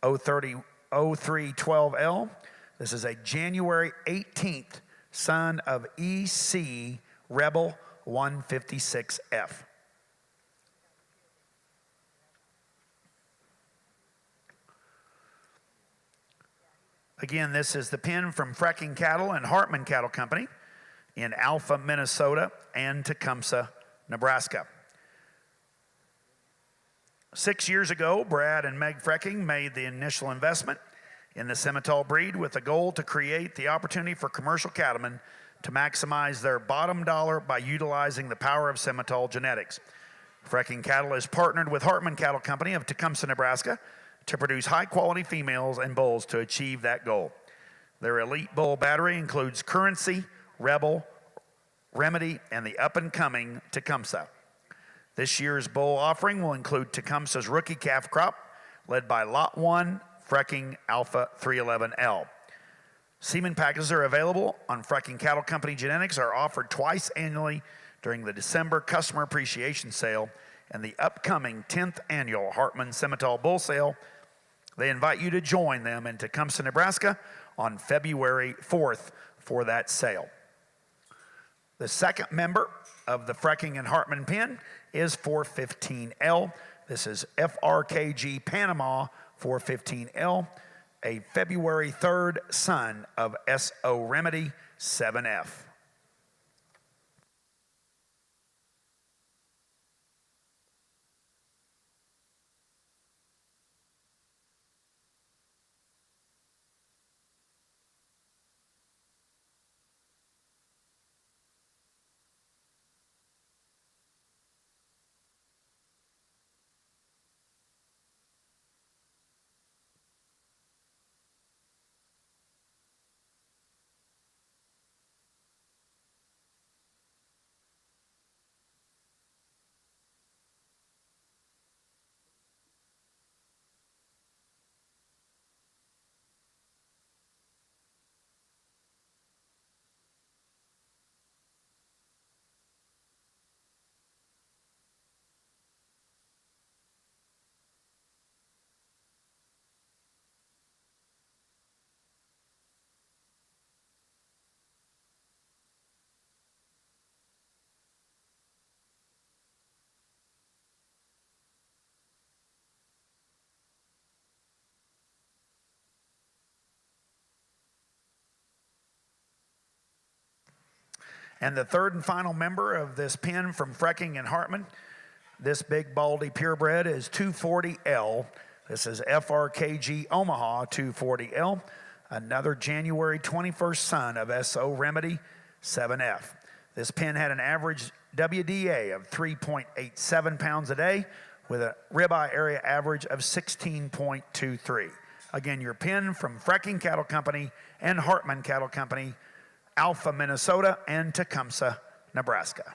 0312L. This is a January 18th son of EC Rebel 156F. Again, this is the pin from Frecking Cattle and Hartman Cattle Company in Alpha, Minnesota, and Tecumseh, Nebraska. 6 years ago, Brad and Meg Frecking made the initial investment in the Simmental breed with the goal to create the opportunity for commercial cattlemen to maximize their bottom dollar by utilizing the power of Simmental genetics. Frecking Cattle is partnered with Hartman Cattle Company of Tecumseh, Nebraska, to produce high-quality females and bulls to achieve that goal. Their elite bull battery includes Currency, Rebel, Remedy, and the up-and-coming Tecumseh. This year's bull offering will include Tecumseh's rookie calf crop, led by Lot 1, Frecking Alpha 311L. Semen packages are available on Frecking Cattle Company Genetics, are offered twice annually during the December Customer Appreciation Sale and the upcoming 10th Annual Hartman Simmental Bull Sale. They invite you to join them in Tecumseh, Nebraska on February 4th for that sale. The second member of the Frecking and Hartman pin is 415L. This is FRKG Panama 415L, a February 3rd son of SO Remedy 7F. And the third and final member of this pin from Frecking and Hartman, this big baldy purebred, is 240L. This is FRKG Omaha 240L, another January 21st son of SO Remedy 7F. This pin had an average WDA of 3.87 pounds a day with a ribeye area average of 16.23. Again, your pin from Frecking Cattle Company and Hartman Cattle Company, Alpha, Minnesota, and Tecumseh, Nebraska.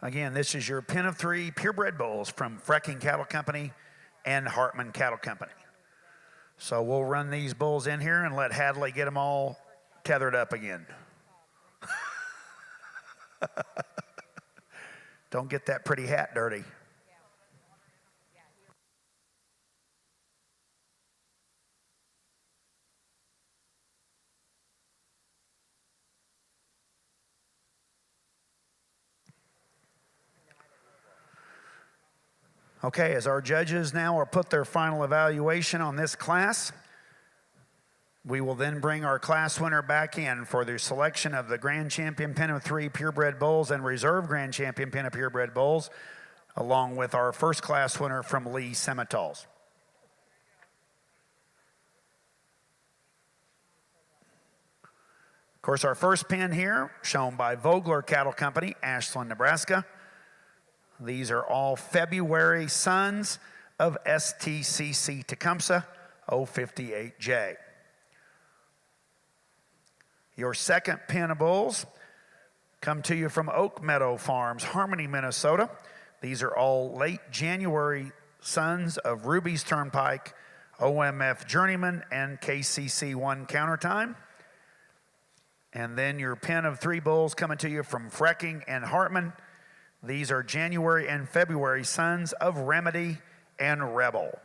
Again, this is your pen of 3 purebred bulls from Frecking Cattle Company and Hartman Cattle Company. So we'll run these bulls in here and let Hadley get them all tethered up again. Don't get that pretty hat dirty. Okay, as our judges now are put their final evaluation on this class, we will then bring our class winner back in for the selection of the Grand Champion Pen of 3 Purebred Bulls and Reserve Grand Champion Pen of Purebred Bulls, along with our first class winner from Lee Simmentals. Of course, our first pen here, shown by Vogler Cattle Company, Ashland, Nebraska. These are all February sons of STCC Tecumseh 058J. Your second pen of bulls come to you from Oak Meadow Farms, Harmony, Minnesota. These are all late January sons of Ruby's Turnpike, OMF Journeyman, and KCC1 Countertime. And then your pen of 3 bulls coming to you from Frecking and Hartman. These are January and February sons of Remedy and Rebel.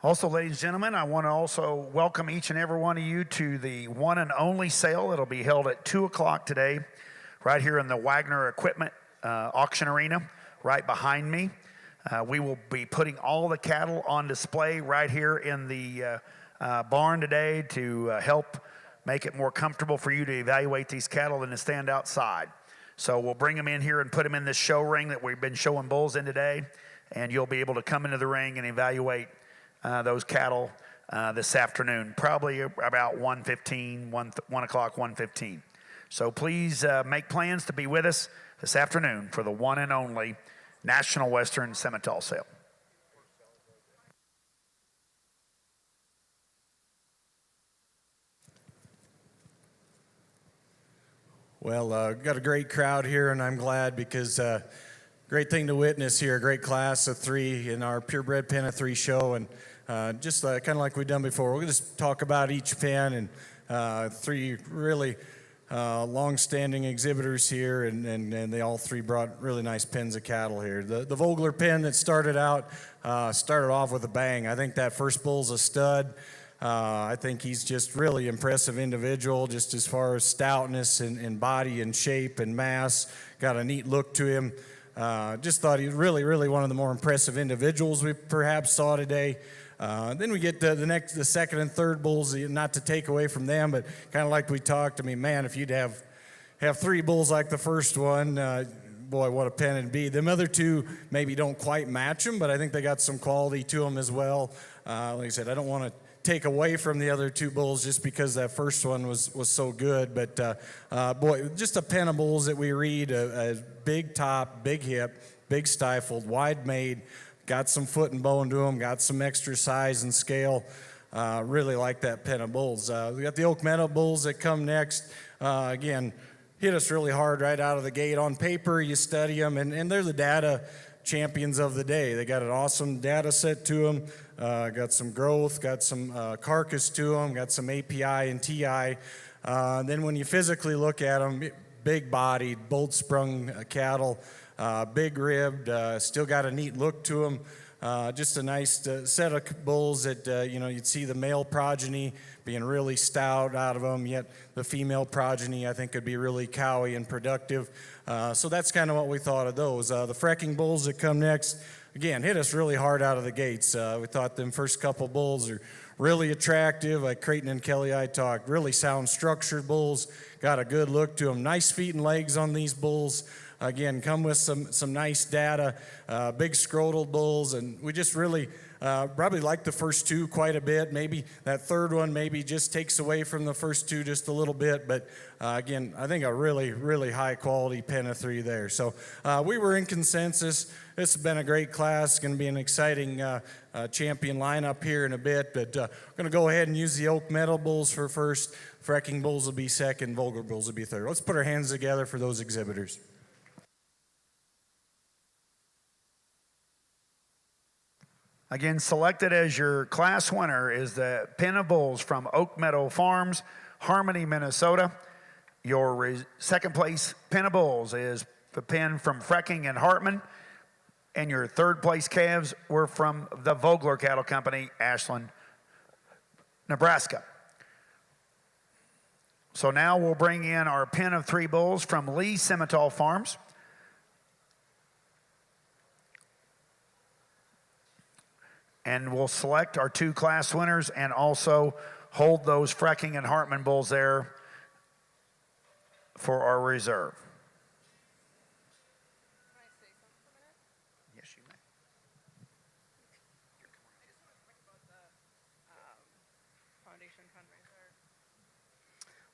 Also, ladies and gentlemen, I want to also welcome each and every one of you to the one and only sale. It'll be held at 2 o'clock today, right here in the Wagner Equipment Auction Arena, right behind me. We will be putting all the cattle on display right here in the barn today to help make it more comfortable for you to evaluate these cattle than to stand outside. So we'll bring them in here and put them in this show ring that we've been showing bulls in today, and you'll be able to come into the ring and evaluate those cattle this afternoon, probably about 1:15, 1 o'clock, 1:15. So please make plans to be with us this afternoon for the one and only National Western Simmental sale.
Well, got a great crowd here, and I'm glad because great thing to witness here, a great class of 3 in our Purebred Pen of 3 show, and just kind of like we've done before, we'll just talk about each pen and 3 really long-standing exhibitors here, and they all three brought really nice pens of cattle here. The Vogler pen that started off with a bang. I think that first bull's a stud. I think he's just really impressive individual, just as far as stoutness and body and shape and mass. Got a neat look to him. Just thought he was really one of the more impressive individuals we perhaps saw today. Then we get the second and third bulls, not to take away from them, but kind of like we talked. I mean, man, if you'd have three bulls like the first one, boy, what a pen it'd be. Them other two maybe don't quite match them, but I think they got some quality to them as well. Like I said, I don't want to take away from the other two bulls just because that first one was so good. But boy, just a pen of bulls that we read, a big top, big hip, big stifled, wide made, got some foot and bone to them, got some extra size and scale. Really like that pen of bulls. We got the Oak Meadow bulls that come next. Again, hit us really hard right out of the gate. On paper, you study them, and they're the data champions of the day. They got an awesome data set to them, got some growth, got some carcass to them, got some API and TI. Then when you physically look at them, big-bodied, bolt-sprung cattle, big ribbed, still got a neat look to them. Just a nice set of bulls that, you'd see the male progeny being really stout out of them, yet the female progeny, I think, could be really cowy and productive. So that's kind of what we thought of those. The Frecking bulls that come next, again, hit us really hard out of the gates. We thought them first couple bulls are really attractive. Like Creighton and Kelly, I talked, really sound structured bulls, got a good look to them. Nice feet and legs on these bulls. Again, come with some nice data, big scrotal bulls, and we just really probably like the first two quite a bit. Maybe that third one maybe just takes away from the first two just a little bit, but again, I think a really high quality pen of three there. So we were in consensus. This has been a great class. Going to be an exciting champion lineup here in a bit, but we're going to go ahead and use the Oak Meadow bulls for first. Frecking bulls will be second. Vogler bulls will be third. Let's put our hands together for those exhibitors.
Again, selected as your class winner is the pen of bulls from Oak Meadow Farms, Harmony, Minnesota. Your second place pen of bulls is the pen from Frecking and Hartman. And your third place calves were from the Vogler Cattle Company, Ashland, Nebraska. So now we'll bring in our pen of three bulls from Lee Simmental Farms. And we'll select our two class winners and also hold those Frecking and Hartman bulls there for our reserve.
Can I say something for a minute?
Yes, you may.
I just want to talk about the foundation fundraiser.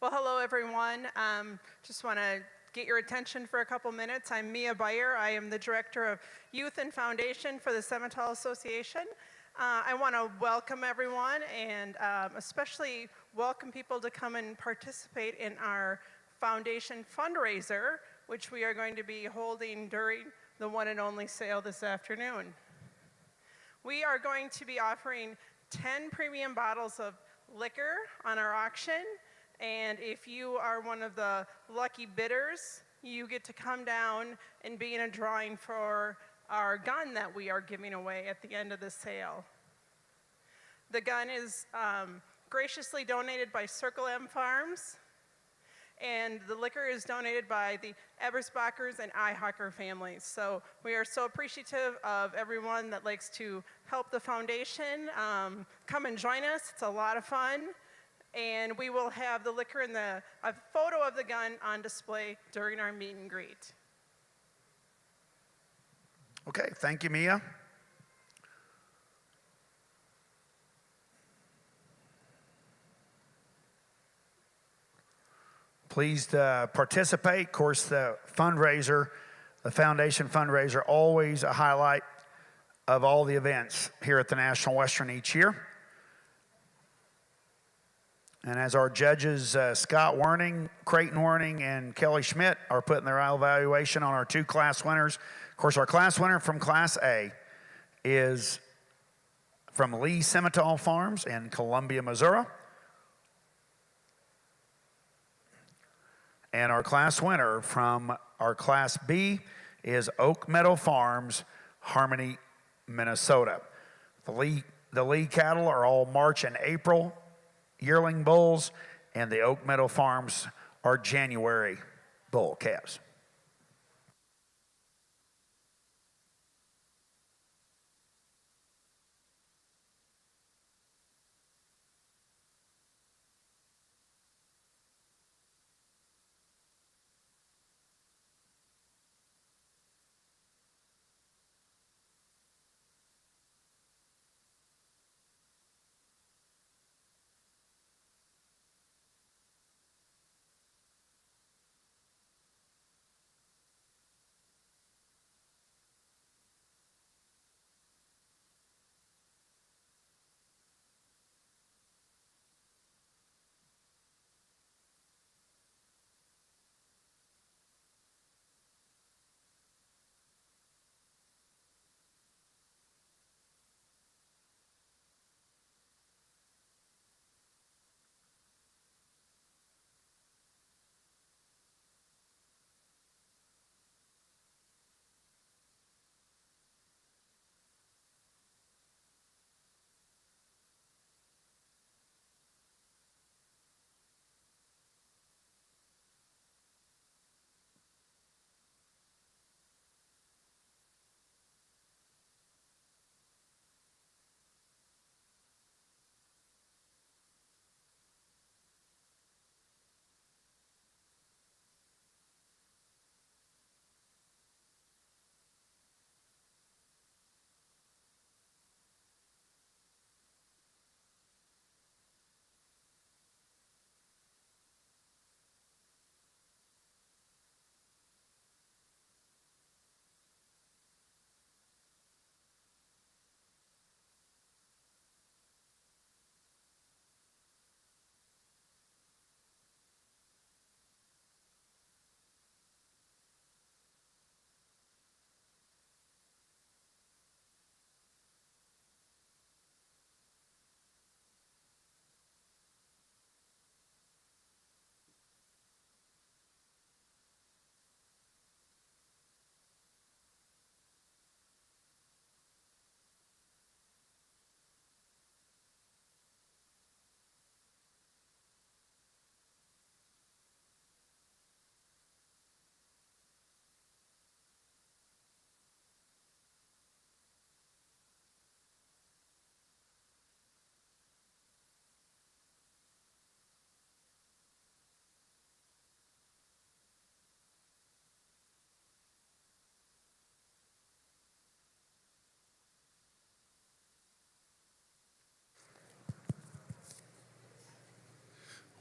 Well, hello, everyone. Just want to get your attention for a couple minutes. I'm Mia Beyer. I am the Director of Youth and Foundation for the Simmental Association. I want to welcome everyone and especially welcome people to come and participate in our foundation fundraiser, which we are going to be holding during the one and only sale this afternoon. We are going to be offering 10 premium bottles of liquor on our auction, and if you are one of the lucky bidders, you get to come down and be in a drawing for our gun that we are giving away at the end of the sale. The gun is graciously donated by Circle M Farms, and the liquor is donated by the Ebersbachers and Eihacker families. So we are so appreciative of everyone that likes to help the foundation. Come and join us. It's a lot of fun. And we will have the liquor and a photo of the gun on display during our meet and greet.
Okay, thank you, Mia. Please participate. Of course, the fundraiser, the foundation fundraiser, always a highlight of all the events here at the National Western each year. And as our judges, Scott Werning, Creighton Werning, and Kelly Schmidt are putting their evaluation on our two class winners. Of course, our class winner from Class A is from Lee Simmental Farms in Columbia, Missouri. And our class winner from our Class B is Oak Meadow Farms, Harmony, Minnesota. The Lee cattle are all March and April yearling bulls, and the Oak Meadow Farms are January bull calves.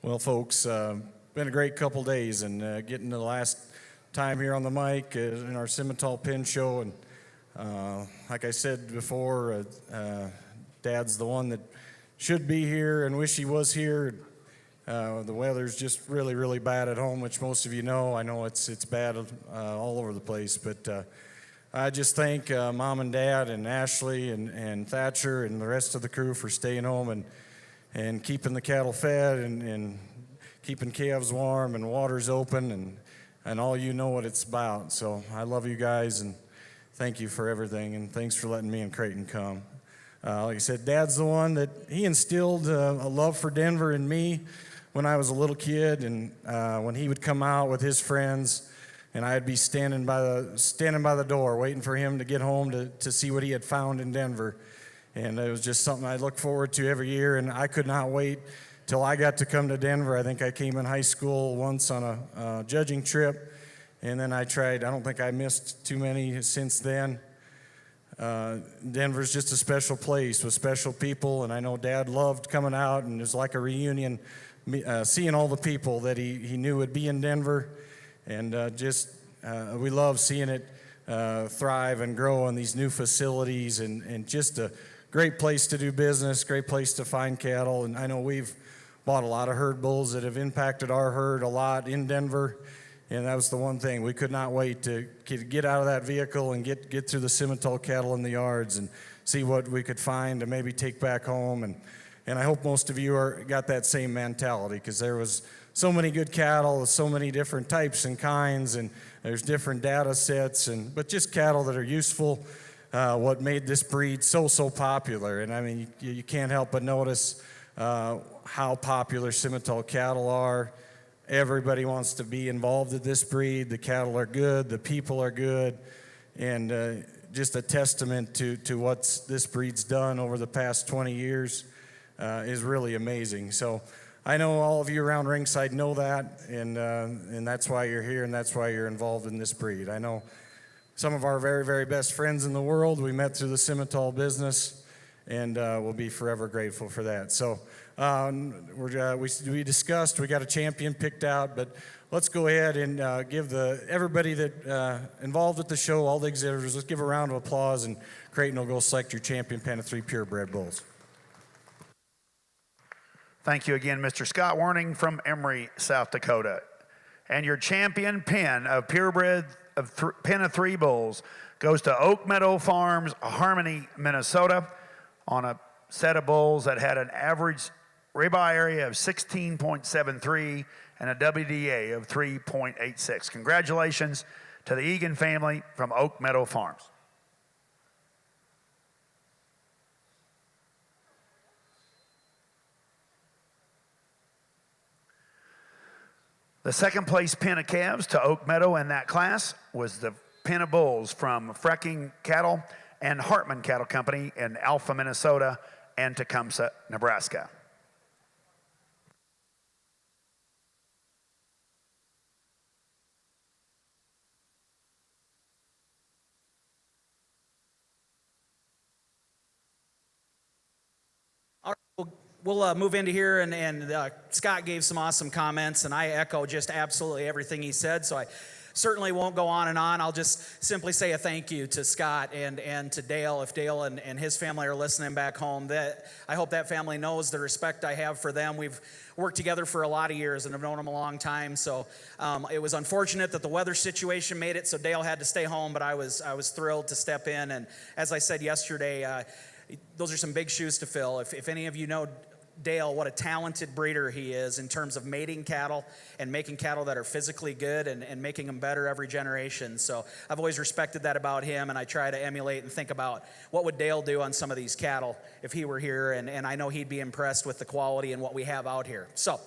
Well, folks, been a great couple days, and getting the last time here on the mic in our Simmental Pin Show. And like I said before, Dad's the one that should be here and wish he was here. The weather's just really, really bad at home, which most of you know. I know it's bad all over the place, but I just thank Mom and Dad and Ashley and Thatcher and the rest of the crew for staying home and keeping the cattle fed and keeping calves warm and waters open and all you know what it's about. So I love you guys and thank you for everything, and thanks for letting me and Creighton come. Like I said, Dad's the one that he instilled a love for Denver in me when I was a little kid, and when he would come out with his friends, and I'd be standing by the door waiting for him to get home to see what he had found in Denver. And it was just something I look forward to every year, and I could not wait till I got to come to Denver. I think I came in high school once on a judging trip, and then I don't think I missed too many since then. Denver's just a special place with special people, and I know Dad loved coming out, and it was like a reunion, seeing all the people that he knew would be in Denver, and we love seeing it thrive and grow in these new facilities, and just a great place to do business, great place to find cattle. And I know we've bought a lot of herd bulls that have impacted our herd a lot in Denver, and that was the one thing. We could not wait to get out of that vehicle and get through the Simmental cattle in the yards and see what we could find to maybe take back home. And I hope most of you got that same mentality, because there was so many good cattle, so many different types and kinds, and there's different data sets, but just cattle that are useful. What made this breed so popular, and I mean, you can't help but notice how popular Simmental cattle are. Everybody wants to be involved in this breed. The cattle are good, the people are good, and just a testament to what this breed's done over the past 20 years is really amazing. So I know all of you around ringside know that, and that's why you're here, and that's why you're involved in this breed. I know some of our very, very best friends in the world we met through the Simmental business, and we'll be forever grateful for that. So we discussed, we got a champion picked out, but let's go ahead and give everybody that involved with the show, all the exhibitors, let's give a round of applause, and Creighton will go select your champion pen of 3 purebred bulls.
Thank you again, Mr. Scott Warning from Emory, South Dakota. And your champion pen of purebred pen of 3 bulls goes to Oak Meadow Farms, Harmony, Minnesota, on a set of bulls that had an average ribeye area of 16.73 and a WDA of 3.86. Congratulations to the Egan family from Oak Meadow Farms. The second place pen of calves to Oak Meadow in that class was the pen of bulls from Frecking Cattle and Hartman Cattle Company in Alpha, Minnesota and Tecumseh, Nebraska.
We'll move into here, and Scott gave some awesome comments, and I echo just absolutely everything he said, so I certainly won't go on and on. I'll just simply say a thank you to Scott and to Dale. If Dale and his family are listening back home, I hope that family knows the respect I have for them. We've worked together for a lot of years and have known them a long time, so it was unfortunate that the weather situation made it so Dale had to stay home, but I was thrilled to step in, and as I said yesterday, those are some big shoes to fill. If any of you know Dale, what a talented breeder he is in terms of mating cattle and making cattle that are physically good and making them better every generation. So I've always respected that about him, and I try to emulate and think about what would Dale do on some of these cattle if he were here, and I know he'd be impressed with the quality and what we have out here. So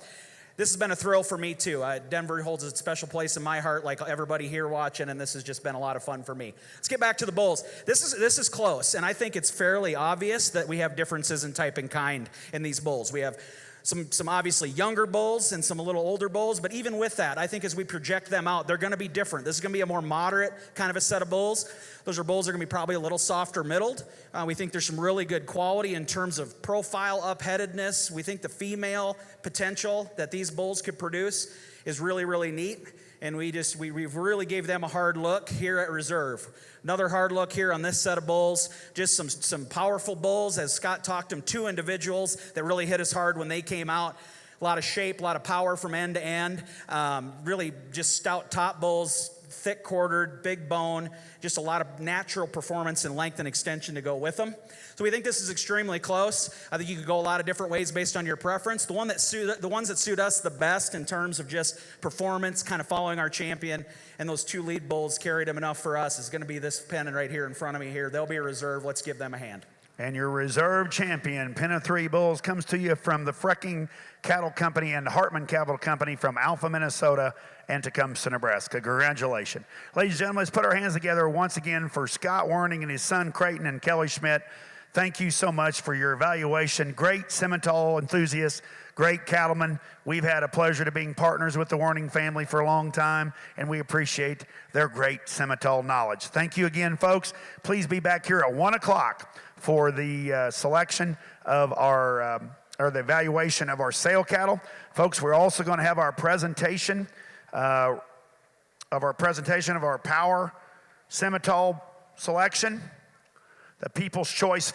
this has been a thrill for me too. Denver holds a special place in my heart, like everybody here watching, and this has just been a lot of fun for me. Let's get back to the bulls. This is close, and I think it's fairly obvious that we have differences in type and kind in these bulls. We have some obviously younger bulls and some a little older bulls, but even with that, I think as we project them out, they're going to be different. This is going to be a more moderate kind of a set of bulls. Those are bulls that are going to be probably a little softer middled. We think there's some really good quality in terms of profile upheadedness. We think the female potential that these bulls could produce is really, really neat. And we really gave them a hard look here at Reserve. Another hard look here on this set of bulls, just some powerful bulls. As Scott talked to them, 2 individuals that really hit us hard when they came out. A lot of shape, a lot of power from end to end. Really just stout top bulls, thick quartered, big bone, just a lot of natural performance and length and extension to go with them. So we think this is extremely close. I think you could go a lot of different ways based on your preference. The ones that suit us the best in terms of just performance, kind of following our champion, and those 2 lead bulls carried them enough for us is going to be this pen right here in front of me here. They'll be a reserve. Let's give them a hand.
And your reserve champion, pen of 3 bulls, comes to you from the Frecking Cattle Company and Hartman Cattle Company from Alpha, Minnesota and Tecumseh, Nebraska. Congratulations. Ladies and gentlemen, let's put our hands together once again for Scott Warning and his son Creighton and Kelly Schmidt. Thank you so much for your evaluation. Great Simmental enthusiasts, great cattlemen. We've had a pleasure to being partners with the Warning family for a long time, and we appreciate their great Simmental knowledge. Thank you again, folks. Please be back here at 1 o'clock for the selection of our, or the evaluation of our sale cattle. Folks, we're also going to have our presentation of our power Simmental selection, the People's Choice